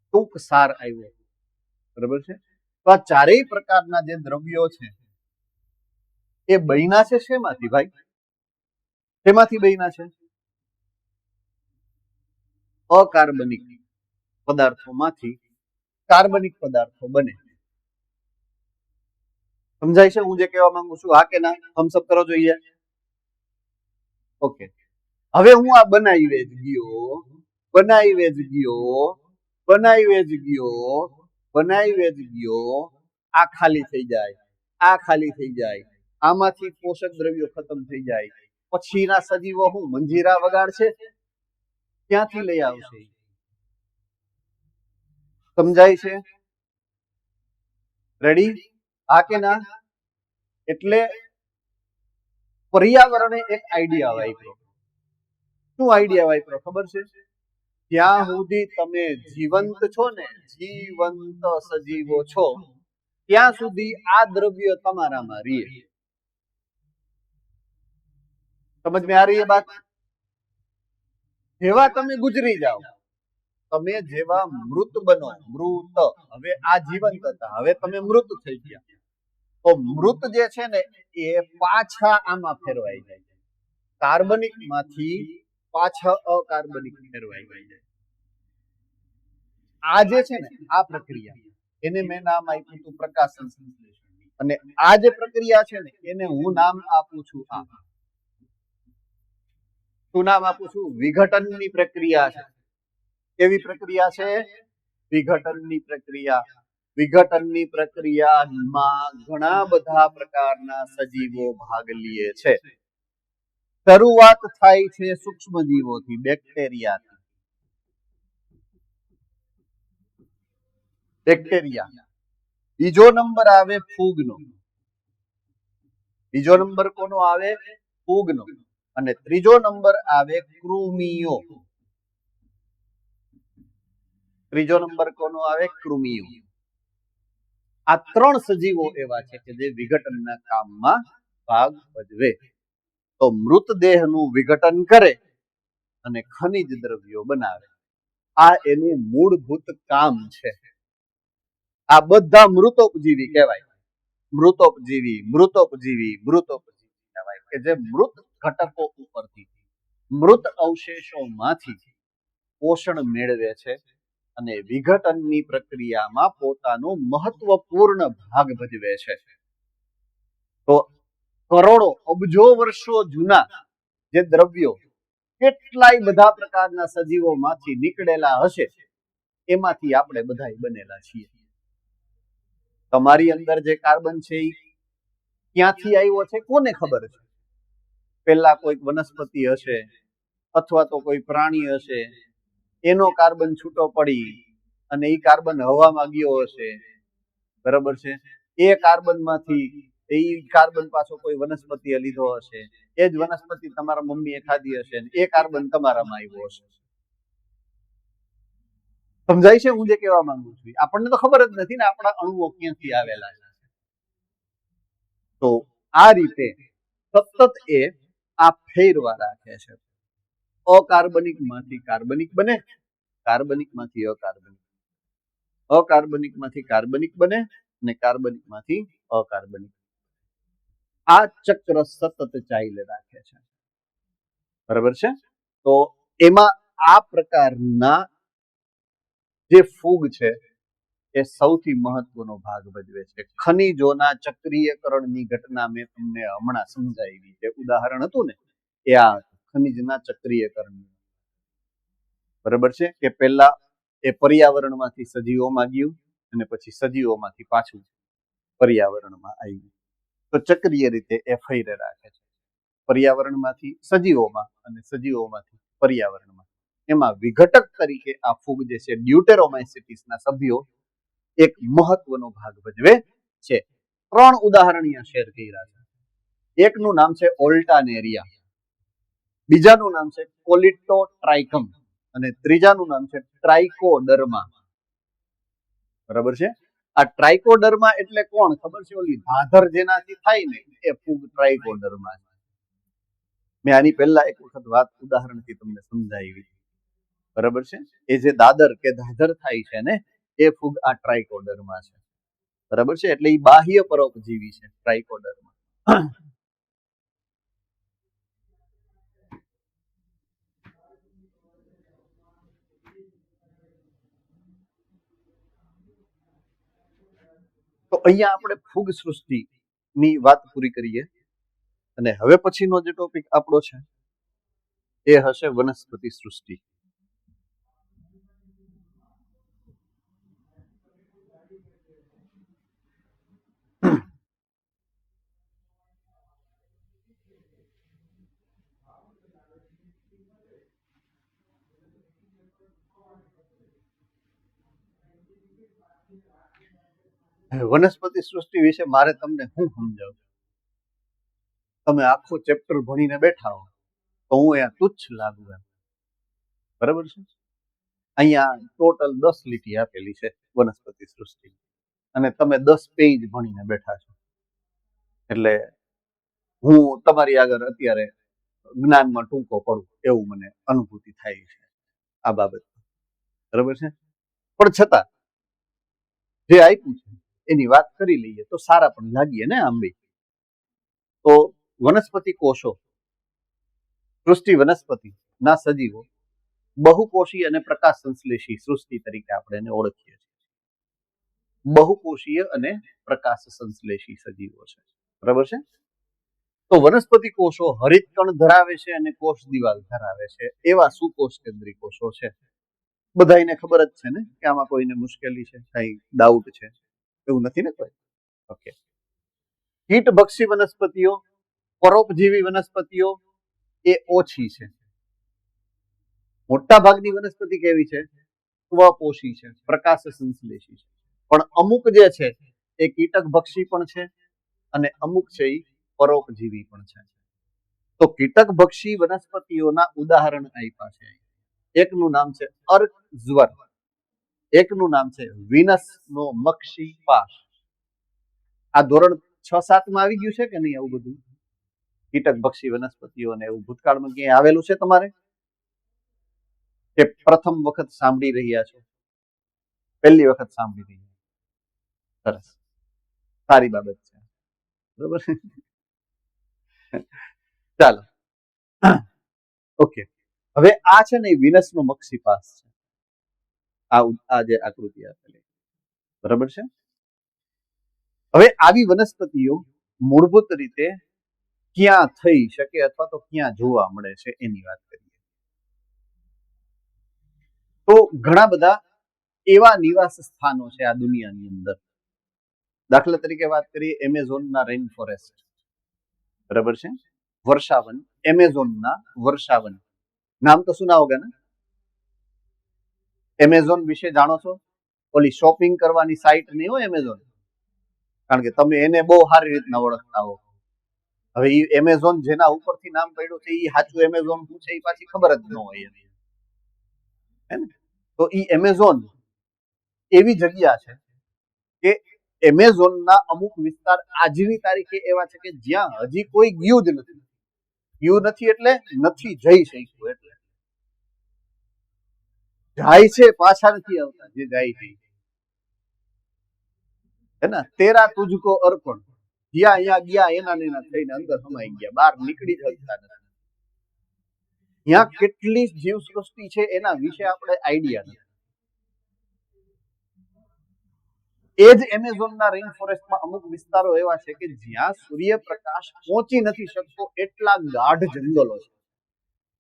Speaker 1: ટૂંક સાર આવ્યો. બરાબર છે? તો આ ચારેય પ્રકારના જે દ્રવ્યો છે એ બન્યા છે શેમાંથી ભાઈ? શેમાંથી બન્યા છે? અકાર્બનિક પદાર્થોમાંથી કાર્બનિક પદાર્થો બને. સમજાય છે હું જે કહેવા માંગુ છું? હા કે ના? થમ્સ અપ કરો જોઈએ. ઓકે, હવે હું આ બનાવીએ જ ગયો, બનાવીએ જ ગયો, બનાવીએ જ ગયો, બનાવીએ જ ગયો, આ ખાલી થઈ જાય, આ ખાલી થઈ જાય, આમાંથી પોષક દ્રવ્યો ખતમ થઈ જાય, પછીના સજીવો હું મંજીરા વગાડશે, ક્યાંથી લઈ આવશે? સમજાય છે? રેડી? હા કે ના? એટલે પર્યાવરણે એક આઈડિયા વાપર્યો. શું આઈડિયા વાપર્યો ખબર છે? ત્યાં સુધી તમે જીવંત છો ને, જીવંત સજીવો છો, ત્યાં સુધી આ દ્રવ્ય તમારામાં રહે. સમજ में आ रही है बात? જેવા તમે ગુજરી જાઓ, તમે જેવા મૃત બનો, મૃત, હવે આ જીવંત હતા, હવે તમે મૃત થઈ ગયા, તો મૃત જે છે ને એ પાછા આમાં ફેરવાઈ જાય, કાર્બનિક માંથી પાછા અકાર્બનિક ફેરવાઈ જાય. આ જે છે ને આ પ્રક્રિયા, એને મેં નામ આપ્યું હતું પ્રકાશ સંશ્લેષણ. અને આ જે પ્રક્રિયા છે ને એને હું નામ આપું છું આ. શું નામ આપું છું? વિઘટનની પ્રક્રિયા છે. કેવી પ્રક્રિયા છે? વિઘટનની પ્રક્રિયા. વિઘટનની પ્રક્રિયામાં ઘણા બધા પ્રકારના સજીવો ભાગ લે છે. શરૂઆત થાય છે સૂક્ષ્મ જીવોથી, બેક્ટેરિયાથી. બેક્ટેરિયા. બીજો નંબર આવે ફૂગનો. બીજો નંબર કોનો આવે? ફૂગનો. અને ત્રીજો નંબર આવે કૃમિઓ. ત્રીજો નંબર કોનો આવે? કૃમિઓ. આ ત્રણ સજીવો એવા છે કે જે વિઘટનના કામમાં ભાગ ભજવે. તો મૃતદેહનું વિઘટન કરે અને ખનિજ દ્રવ્યો બનાવે. આ એનું મૂળભૂત કામ છે. આ બધા મૃતોપજીવી કહેવાય. મૃતોપજીવી કહેવાય કે જે મૃત ઘટકો ઉપરથી મૃત અવશેષોમાંથી પોષણ મેળવે છે અને વિઘટનની પ્રક્રિયામાં પોતાનો મહત્વપૂર્ણ ભાગ ભજવે છે. તો કરોડો અબજો વર્ષો જૂના જે દ્રવ્યો કેટલાય બધા પ્રકારના સજીવોમાંથી નીકળેલા હશે, એમાંથી આપણે બધા બનેલા છીએ. તમારી અંદર જે કાર્બન છે એ ક્યાંથી આવ્યો છે કોને ખબર છે? પેલા કોઈક વનસ્પતિ હશે અથવા તો કોઈ પ્રાણી હશે, એનો કાર્બન છૂટો પડી અને એ કાર્બન હવામાં ગયો હશે, બરાબર છે. એ કાર્બનમાંથી એ કાર્બન પાછો કોઈ વનસ્પતિએ લીધો હશે, એ જ વનસ્પતિ તમારા મમ્મીએ ખાધી હશે, એ કાર્બન તમારામાં આવ્યો હશે. સમજાય છે હું જે કહેવા માંગુ છું? આપણને તો ખબર જ નથી ને આપણા અણુઓ ક્યાંથી આવેલા છે. તો આ રીતે સતત એ આ ફેરવા રાખે છે. અકાર્બનિક માંથી કાર્બનિક બને, કાર્બનિક માંથી અકાર્બનિક, અકાર્બનિક માંથી કાર્બનિક બને અને કાર્બનિક માંથી અકાર્બનિક. આ ચક્ર સતત ચાલ્યા રાખે છે, બરાબર છે. તો એમાં આ પ્રકારના જે ફૂગ છે એ સૌથી મહત્વનો ભાગ ભજવે છે. ખનિજોના ચક્રીયકરણની ઘટના મેં તમને હમણાં સમજાવી. જે ઉદાહરણ હતું ને એ આ ખનિજના ચક્રીયકરણ, બરાબર છે. કે પહેલા એ પર્યાવરણમાંથી સજીવોમાં ગયું અને પછી સજીવોમાંથી પાછું પર્યાવરણમાં આવ્યું. તો ચક્રીય રીતે એ ફેરે રાખે છે, પર્યાવરણમાંથી સજીવોમાં અને સજીવોમાંથી પર્યાવરણમાં. એમાં વિઘટક તરીકે આ ફૂગ જે છે ડ્યુટેરોમાઇસિટીસના સભ્યો એક મહત્વનો ભાગ ભજવે છે. 3 ઉદાહરણ અહીંયા શેર કર્યા છે. એકનું નામ છે ઓલ્ટાનેરિયા, બીજાનું નામ છે કોલિટોટ્રાઇકમ અને ત્રીજાનું નામ છે ટ્રાઇકોડર્મા, બરાબર છે. આ ટ્રાઇકોડર્મા એટલે કોણ ખબર છે? ઓલી ધાધર જેનાથી થાય ને એ ફૂગ ટ્રાઇકોડર્મા છે. મેં આની પહેલા એક વખત વાત ઉદાહરણથી તમને સમજાવી, બરાબર છે. એ જે દાદર કે ધાધર થાય છે ને એ ફૂગ આ ટ્રાઇકોડર્મા છે, બરાબર છે. એટલે એ બાહ્ય પરોપજીવી છે ટ્રાઇકોડર્મા. તો અહીંયા આપણે ફૂગ સૃષ્ટિની વાત પૂરી કરીએ અને હવે પછીનો જે ટોપિક આપણો છે એ હશે વનસ્પતિ સૃષ્ટિ. વનસ્પતિ સૃષ્ટિ વિશે મારે તમને શું સમજાવું? તમે આખો ચેપ્ટર ભણીને બેઠા હો તો હું અહીંયા તુચ્છ લાગુ એમ, બરાબર છે. અહીંયા ટોટલ 10 લીટી આપેલી છે વનસ્પતિ સૃષ્ટિ અને તમે 10 પેજ ભણીને બેઠા છો. એટલે હું તમારી આગળ અત્યારે જ્ઞાનમાં ટૂંકો પડું એવું મને અનુભૂતિ થાય છે આ બાબત, બરાબર છે. પણ છતાં જે આપ્યું છે એની વાત કરી લઈએ તો સારા પણ લાગીએ ને આંબે. તો વનસ્પતિ કોષો, સૃષ્ટિ વનસ્પતિ ના સજીવો બહુકોષીય અને પ્રકાશ સંશ્લેષી સૃષ્ટિ તરીકે આપણે એને ઓળખીએ છીએ. બહુકોષીય અને પ્રકાશ સંશ્લેષી સજીવો છે, બરાબર છે. તો વનસ્પતિ કોષો હરિતકણ ધરાવે છે અને કોષ દિવાલ ધરાવે છે એવા સુકોષ કેન્દ્રી કોષો છે. બધાને ખબર જ છે ને કે આમાં કોઈને મુશ્કેલી છે, કઈ ડાઉટ છે? એવું નથી ને કોઈ? ઓકે. કીટભક્ષી વનસ્પતિઓ, પરોપજીવી વનસ્પતિઓ એ ઓછી છે. મોટા ભાગની વનસ્પતિ કેવી છે? સ્વપોષી છે, પ્રકાશ સંશ્લેષી છે. પણ અમુક જે છે એ કીટકભક્ષી પણ છે અને અમુક છે એ પરોપજીવી પણ છે. તો કીટકભક્ષી વનસ્પતિઓના ઉદાહરણ આપ્યા છે. એકનું નામ છે અર્કઝ્વર, એકનું નામ છે વિનસનો મક્ષી પાશ. આ ધોરણ 6-7 માં આવી ગયું છે કે નહીં આવું બધું? કીટકભક્ષી વનસ્પતિઓ ને એવું ભૂતકાળમાં ક્યાંય આવેલું છે તમારે કે પ્રથમ વખત સાંભળી રહ્યા છો? પહેલી વખત સાંભળી રહ્યા? સરસ, સારી બાબત છે. બરોબર. ચાલો, ઓકે. હવે આ છે ને વિનસ નો મક્ષીપાસ છે, આ જે આકૃતિ આપેલી, બરાબર છે. હવે આવી વનસ્પતિઓ મૂળભૂત રીતે ક્યાં થઈ શકે અથવા તો ક્યાં જોવા મળે છે એની વાત કરીએ તો ઘણા બધા એવા નિવાસ સ્થાનો છે આ દુનિયાની અંદર. દાખલા તરીકે વાત કરીએ એમેઝોનના રેઇન ફોરેસ્ટ, બરાબર છે, વર્ષાવન, એમેઝોનના વર્ષાવન. નામ તો સુના હોગા ને? એમેઝોન વિશે જાણો છો? ઓલી શોપિંગ કરવાની સાઇટ નહીં હોય એમેઝોન, કારણ કે તમે એને બહુ સારી રીતના ઓળખતા હો. હવે એ એમેઝોન જેના ઉપરથી નામ પડ્યું છે એ સાચું એમેઝોન શું છે એ પાછી ખબર જ ન હોય, હે ને? તો એ એમેઝોન એવી જગ્યા છે કે એમેઝોનના અમુક વિસ્તાર આજની તારીખે એવા છે કે જ્યાં હજી કોઈ ગયું જ નથી. ગયું નથી એટલે નથી જઈ શક્યું, એટલે જાય છે પાછા નથી આવતા, જે જાય છે હે ને. તેરા તુજકો અર્પણ, જ્યાં અહીંયા ગયા એના ને એના થઈને અંદર સમાઈ ગયા, બહાર નીકળી જ શકતા નથી. ત્યાં કેટલી જીવ સૃષ્ટિ છે એના વિશે આપણે આઈડિયા નથી. એ જ એમેઝોનના રેઇન ફોરેસ્ટમાં અમુક વિસ્તારો એવા છે કે જ્યાં સૂર્યપ્રકાશ પહોંચી નથી શકતો એટલા ગાઢ જંગલો છે.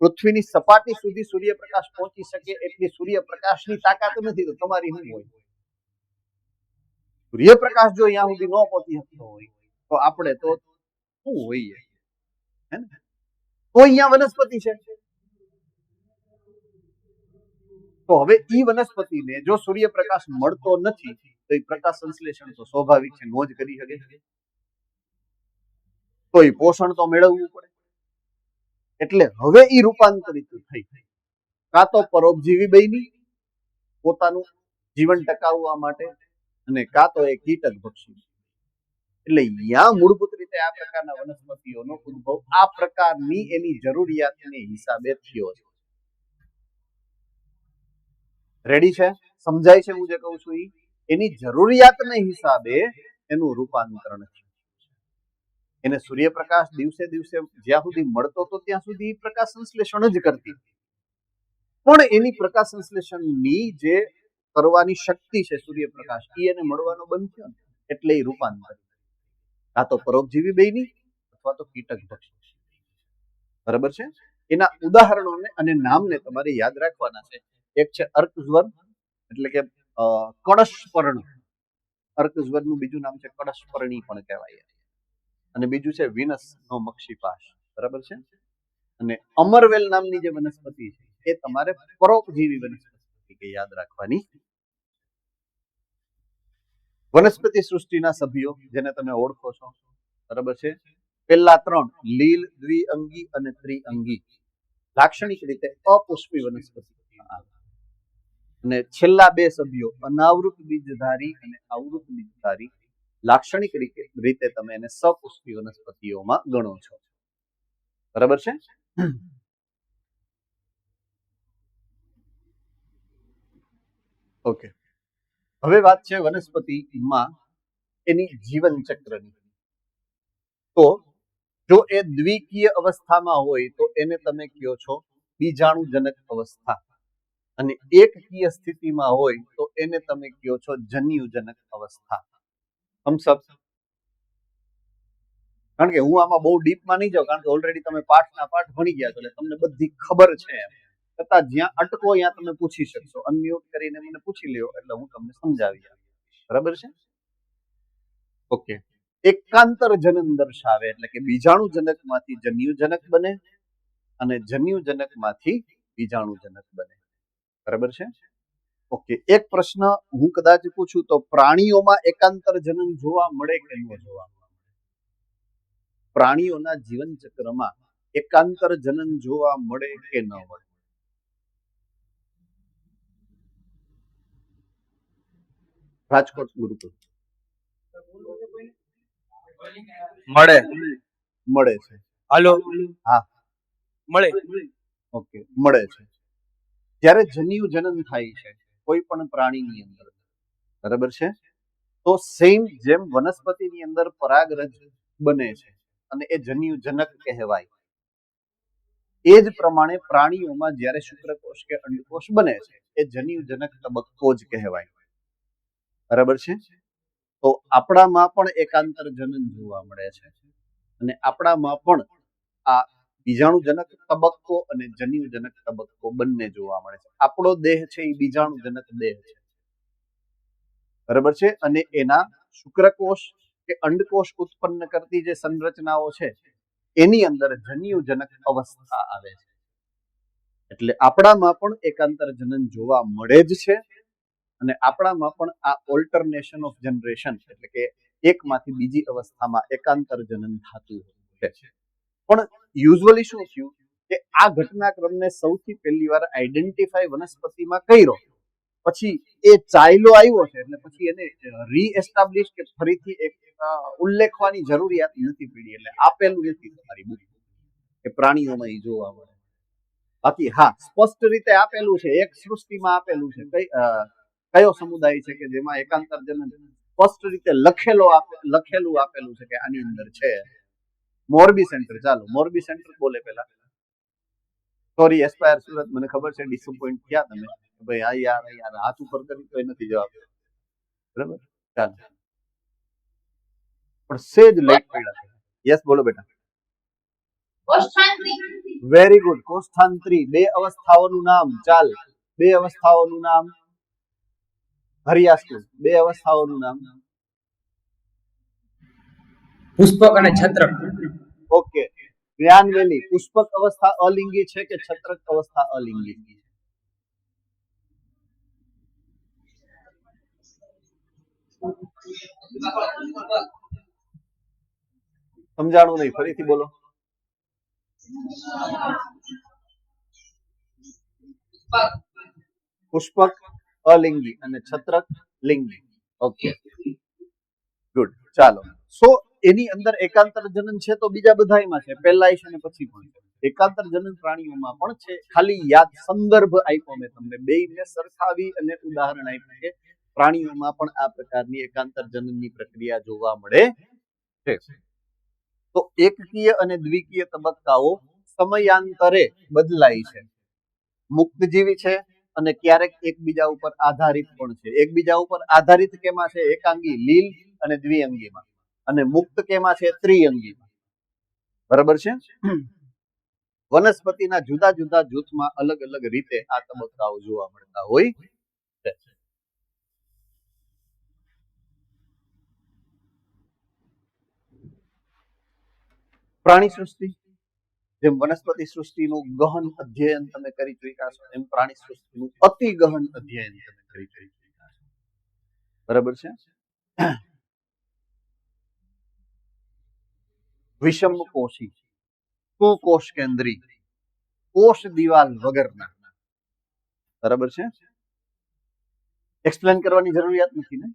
Speaker 1: પૃથ્વીની સપાટી સુધી સૂર્યપ્રકાશ પહોંચી શકે એટલી સૂર્યપ્રકાશની તાકાત નથી, તો તમારી શું હોય? સૂર્યપ્રકાશ જો અહીંયા સુધી ન પહોંચી શકતો હોય તો આપણે તો શું હોઈએ, હે ને? તો અહીંયા વનસ્પતિ છે. તો હવે ઈ વનસ્પતિને જો સૂર્યપ્રકાશ મળતો નથી તો એ પ્રકાશ સંશ્લેષણ તો સ્વાભાવિક છે, નો જ કરી શકે. તો એ પોષણ તો મેળવવું પડે. એટલે હવે ઈ રૂપાંતરિત થઈ, કાં તો પરોપજીવી બની પોતાનું જીવન ટકાવવા માટે, અને કાં તો એ કીટક ભક્ષી. એટલે ત્યાં મૂળભૂત રીતે આ પ્રકારના વનસ્પતિઓનો ઉદ્ભવ આ પ્રકારની એની જરૂરિયાતને હિસાબે થયો છે. રેડી છે? સમજાય છે હું જે કહું છું? એની જરૂરિયાતને હિસાબે એનું રૂપાંતરણ છે. એને સૂર્યપ્રકાશ દિવસે દિવસે જ્યાં સુધી મળતો તો ત્યાં સુધી પ્રકાશ સંશ્લેષણ જ કરતી, પણ એની પ્રકાશ સંશ્લેષણની જે કરવાની શક્તિ છે સૂર્યપ્રકાશ, એ એને મળવાનો બંધ થયો ને એટલે એ રૂપાંતર કાં તો પરોપજીવી બની અથવા તો કીટક ભક્ષી. બરાબર છે? એના ઉદાહરણોને અને નામને તમારે યાદ રાખવાના છે. એક છે અર્કઝ્વર, એટલે કે કળશપર્ણ. અર્કઝ્વરનું બીજું નામ છે કળશપર્ણી પણ કહેવાય, અને બીજું છે વિનસ નો મક્ષીપાશ. બરાબર છે? અને અમરવેલ નામની જે વનસ્પતિ છે એ તમારે પરોપજીવી વનસ્પતિ યાદ રાખવાની. વનસ્પતિ સૃષ્ટિના સભ્યો જેને તમે ઓળખો છો, બરાબર છે, પહેલા ત્રણ લીલ, દ્વિઅંગી અને ત્રિઅંગી, લાક્ષણિક રીતે અપુષ્પી વનસ્પતિ, અને છેલ્લા બે સભ્યો અનાવૃત બીજધારી અને આવૃત બીજધારી, લાક્ષણિક રીતે તમે એને સપુષ્પી વનસ્પતિઓમાં ગણો છો. બરાબર છે? ઓકે. હવે વાત છે વનસ્પતિમાં એની જીવન ચક્રની. તો જો એ દ્વિકીય અવસ્થામાં હોય તો એને તમે કહો છો બીજાણુજનક અવસ્થા, અને એકકીય સ્થિતિમાં હોય તો એને તમે કહો છો જન્યુજનક અવસ્થા. કારણ કે હું આમાં બહુ ડીપમાં નહીં જાઉં, કારણ કે ઓલરેડી તમે પાઠના પાઠ ભણી ગયા છો એટલે તમને બધી ખબર છે. છતાં જ્યાં અટકો ત્યાં તમે પૂછી શકશો, અનમ્યુટ કરીને મને પૂછી લ્યો એટલે હું તમને સમજાવી આપીશ. બરાબર છે? ઓકે. એકાંતર જનન દર્શાવે એટલે કે બીજાણુજનક માંથી જન્યુજનક બને અને જન્યુજનક માંથી બીજાણુજનક બને. બરાબર છે? ઓકે. એક પ્રશ્ન હું કદાચ પૂછું તો પ્રાણીઓમાં એકાંતર જનન જોવા મળે કે ન જોવા મળે? પ્રાણીઓના જીવન ચક્રમાં એકાંતર જનન જોવા મળે કે ન મળે? રાજકોટ ગુરુકુળ
Speaker 2: મળે
Speaker 1: મળે છે.
Speaker 2: હાલો,
Speaker 1: હા,
Speaker 2: મળે.
Speaker 1: ઓકે, મળે છે. જ્યારે જન્યુ જનન થાય છે કોઈ પણ પ્રાણીની અંદર, બરાબર છે, તો સેમ જેમ વનસ્પતિની અંદર પરાગરજ બને છે અને એ જન્યુજનક કહેવાય. એ જ પ્રમાણે પ્રાણીઓમાં જ્યારે શુક્રકોષ કે અંડકોષ બને છે એ જન્યુજનક તબક્કો જ કહેવાય. બરાબર છે? તો આપણામાં પણ એકાંતર જનન જોવા મળે છે અને આપણામાં પણ આ બીજાણુજનક તબક્કો અને જન્યુજનક તબક્કો બંને જોવા મળે છે. આપણો દેહ છે એ બીજાણુજનક દેહ છે. બરાબર છે? અને એના શુક્રકોષ કે અંડકોષ ઉત્પન્ન કરતી જે સંરચનાઓ છે એની અંદર જન્યુજનક અવસ્થા આવે છે. એટલે આપણામાં પણ એકાંતર જનન જોવા મળે જ છે અને આપણામાં પણ આ ઓલ્ટરનેશન ઓફ જનરેશન એટલે કે એકમાંથી બીજી અવસ્થામાં એકાંતર જનન થતું હોય છે. પણ યુઝ્યુઅલી શું થયું કે આ ઘટનાક્રમને સૌથી પહેલી વાર આઈડેન્ટિફાઈ વનસ્પતિમાં કર્યો, પછી એ ચાલ્યો આવ્યો છે એટલે પછી એને રીએસ્ટાબ્લિશ કે ફરીથી એક ઉલ્લેખવાની જરૂરિયાત નથી પડી. એટલે આપેલું નથી તમારી બુક કે પ્રાણીઓમાં એ જોવા મળે. બાકી હા, સ્પષ્ટ રીતે આપેલું છે, એક સૃષ્ટિમાં આપેલું છે. કયો સમુદાય છે કે જેમાં એકાંતર જનન સ્પષ્ટ રીતે લખેલું આપેલું છે કે આની અંદર છે. મોરબી સેન્ટર. ચાલો મોરબી સેન્ટર બોલે પેલા. સોરી એસ્પાયર સુરત, મને ખબર છે ડિસઅપોઇન્ટ થયા તમે ભાઈ આ યાર હાથ ઉપર કરી તો નથી જવાબ. બરાબર, ચાલો પણ સેજ લેટ પડ્યા. યસ બોલો બેટા. Very good. કોષ્ઠાંત્રી. 2 અવસ્થાઓનું નામ. ચાલ 2 અવસ્થાઓનું નામ. હરિયાસ્તુ. 2 અવસ્થાઓનું નામ.
Speaker 3: પુષ્પક અને છત્રક.
Speaker 1: ઓકે. જ્ઞાનવેલી. પુષ્પક અવસ્થા અલિંગી છે કે છત્રક અવસ્થા અલિંગી? સમજાણું નહીં, ફરીથી બોલો. પુષ્પક અલિંગી અને છત્રક લિંગી. Okay good. ચાલો. સો એની અંદર એકાંતર જનન છે તો બીજા બધાયમાં છે, પહેલા છે ને પછી પણ છે. એકાંતર જનન પ્રાણીઓમાં પણ છે. ખાલી યાદ સંદર્ભ આપ્યો મેં તમને, બેયને સરખાવી અને ઉદાહરણ આપ્યું કે પ્રાણીઓમાં પણ આ પ્રકારની એકાંતર જનનની પ્રક્રિયા જોવા મળે છે. તો એકકીય અને દ્વિકીય તબક્કાઓ સમયાંતરે બદલાય છે. મુક્તજીવી છે અને ક્યારેક એકબીજા ઉપર આધારિત પણ છે. એકબીજા ઉપર આધારિત કેમાં છે? એકાંગી લીલ અને દ્વિઅંગીમાં. અને મુક્ત કેમાં છે? ત્રિઅંગીમાં. બરાબર છે? વનસ્પતિના જુદા જુદા જૂથમાં અલગ અલગ રીતે આ તબક્કાઓ જોવા મળતા હોય છે. પ્રાણી સૃષ્ટિ જેમ વનસ્પતિ સૃષ્ટિનું ગહન અધ્યયન તમે કરી ચૂક્યા છો એમ પ્રાણી સૃષ્ટિનું અતિ ગહન અધ્યયન તમે કરી ચૂક્યા છો. બરાબર છે? વિષમ કોષી, સુકોષ કેન્દ્રી, કોષ દિવાલ વગરના. બરાબર છે? એક્સપ્લેન કરવાની જરૂરિયાત નથી ને?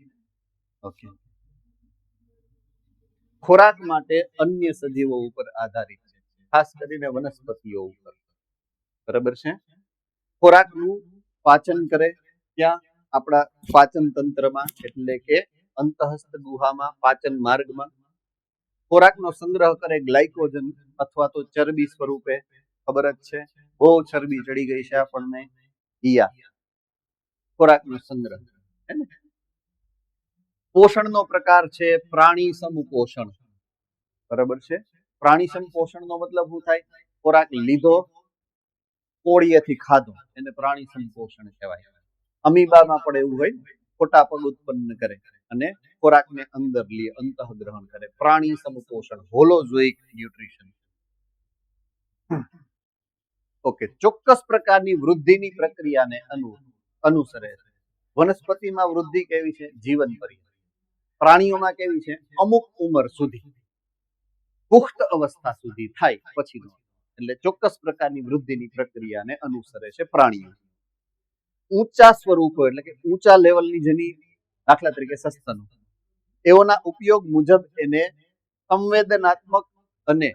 Speaker 1: ઓકે. ખોરાક માટે અન્ય સજીવો ઉપર આધારિત છે, ખાસ કરીને વનસ્પતિઓ ઉપર. બરાબર છે? ખોરાકનું પાચન કરે ત્યાં આપણા પાચન તંત્રમાં એટલે કે અંતઃસ્થ ગુહામાં, પાચન માર્ગમાં. ખોરાકનો સંગ્રહ કરે ગ્લાયકોજન અથવા તો ચરબી સ્વરૂપે. ખબર જ છે, બહુ ચરબી ચડી ગઈ છે આપણને. ખોરાકનો સંગ્રહ. પોષણનો પ્રકાર છે પ્રાણી સમપોષણ. બરાબર છે? પ્રાણી સમપોષણનો મતલબ શું થાય? ખોરાક લીધો, કોળીએથી ખાધો, એને પ્રાણી સમપોષણ કહેવાય. અમીબામાં પણ એવું હોય, ખોટા પગ ઉત્પન્ન કરે અને ખોરાકને અંદર લે, અંતઃગ્રહણ કરે. પ્રાણી સમપોષણ, હોલોઝોઇક ન્યુટ્રિશન. ઓકે. ચોક્કસ પ્રકારની વૃદ્ધિની પ્રક્રિયાને અનુસરે છે. વનસ્પતિમાં વૃદ્ધિ કેવી છે? જીવન પર્યંત. પ્રાણીઓમાં કેવી છે? અમુક ઉંમર સુધી, પુખ્ત અવસ્થા સુધી થાય પછીનો. એટલે ચોક્કસ પ્રકારની વૃદ્ધિની પ્રક્રિયાને અનુસરે છે પ્રાણીઓ. ઊંચા સ્વરૂપો એટલે કે ઊંચા લેવલની જેની, દાખલા તરીકે સસ્તનો, એઓના ઉપયોગ મુજબ એને સંવેદનાત્મક અને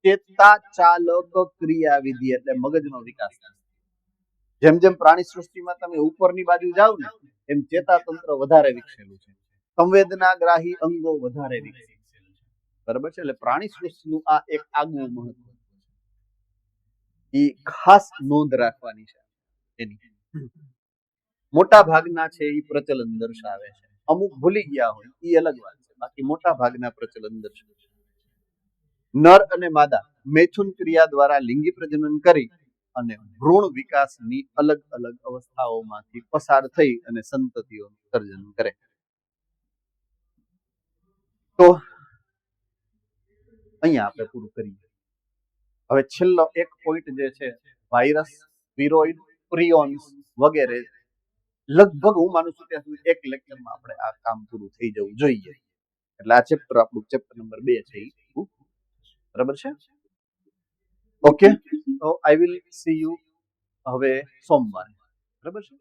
Speaker 1: ચેતા ચાલક ક્રિયાવિધિ એટલે મગજનો વિકાસ થાય. જેમ જેમ પ્રાણી સૃષ્ટિમાં તમે ઉપરની બાજુ જાઓ ને એમ ચેતાતંત્ર વધારે વિકસેલું છે, સંવેદનાગ્રાહી અંગો વધારે વિકસેલું છે. બરાબર છે. એટલે પ્રાણી સૃષ્ટિનું આ એક આગવું મહત્વ એ ખાસ નોંધ રાખવાની છે એની. મોટા ભાગના છે એ પ્રચલન દર્શાવે છે. અમુક ભૂલી ગયા હોય એ અલગ વાત છે, બાકી મોટા ભાગના પ્રચલન દર્શાવે છે. નર અને માદા મૈથુન ક્રિયા દ્વારા લિંગી પ્રજનન કરી અને ભ્રૂણ વિકાસની અલગ અલગ અવસ્થાઓમાંથી પસાર થઈ અને સંતતિઓનું સર્જન કરે. તો અહીંયા આપણે પૂરું કરીએ. હવે છેલ્લો એક પોઈન્ટ જે છે વાયરસ, વિરોઇડ, પ્રિયોન્સ વગેરે, લગભગ હું માનું છું ત્યાં સુધી એક લેક્ચરમાં આપણે આ કામ પૂરું થઈ જવું જોઈએ. એટલે આ ચેપ્ટર આપણું ચેપ્ટર નંબર 2 છે ઈ બરાબર છે. ઓકે, તો આઈ વિલ સી યુ હવે સોમવારે. બરાબર છે.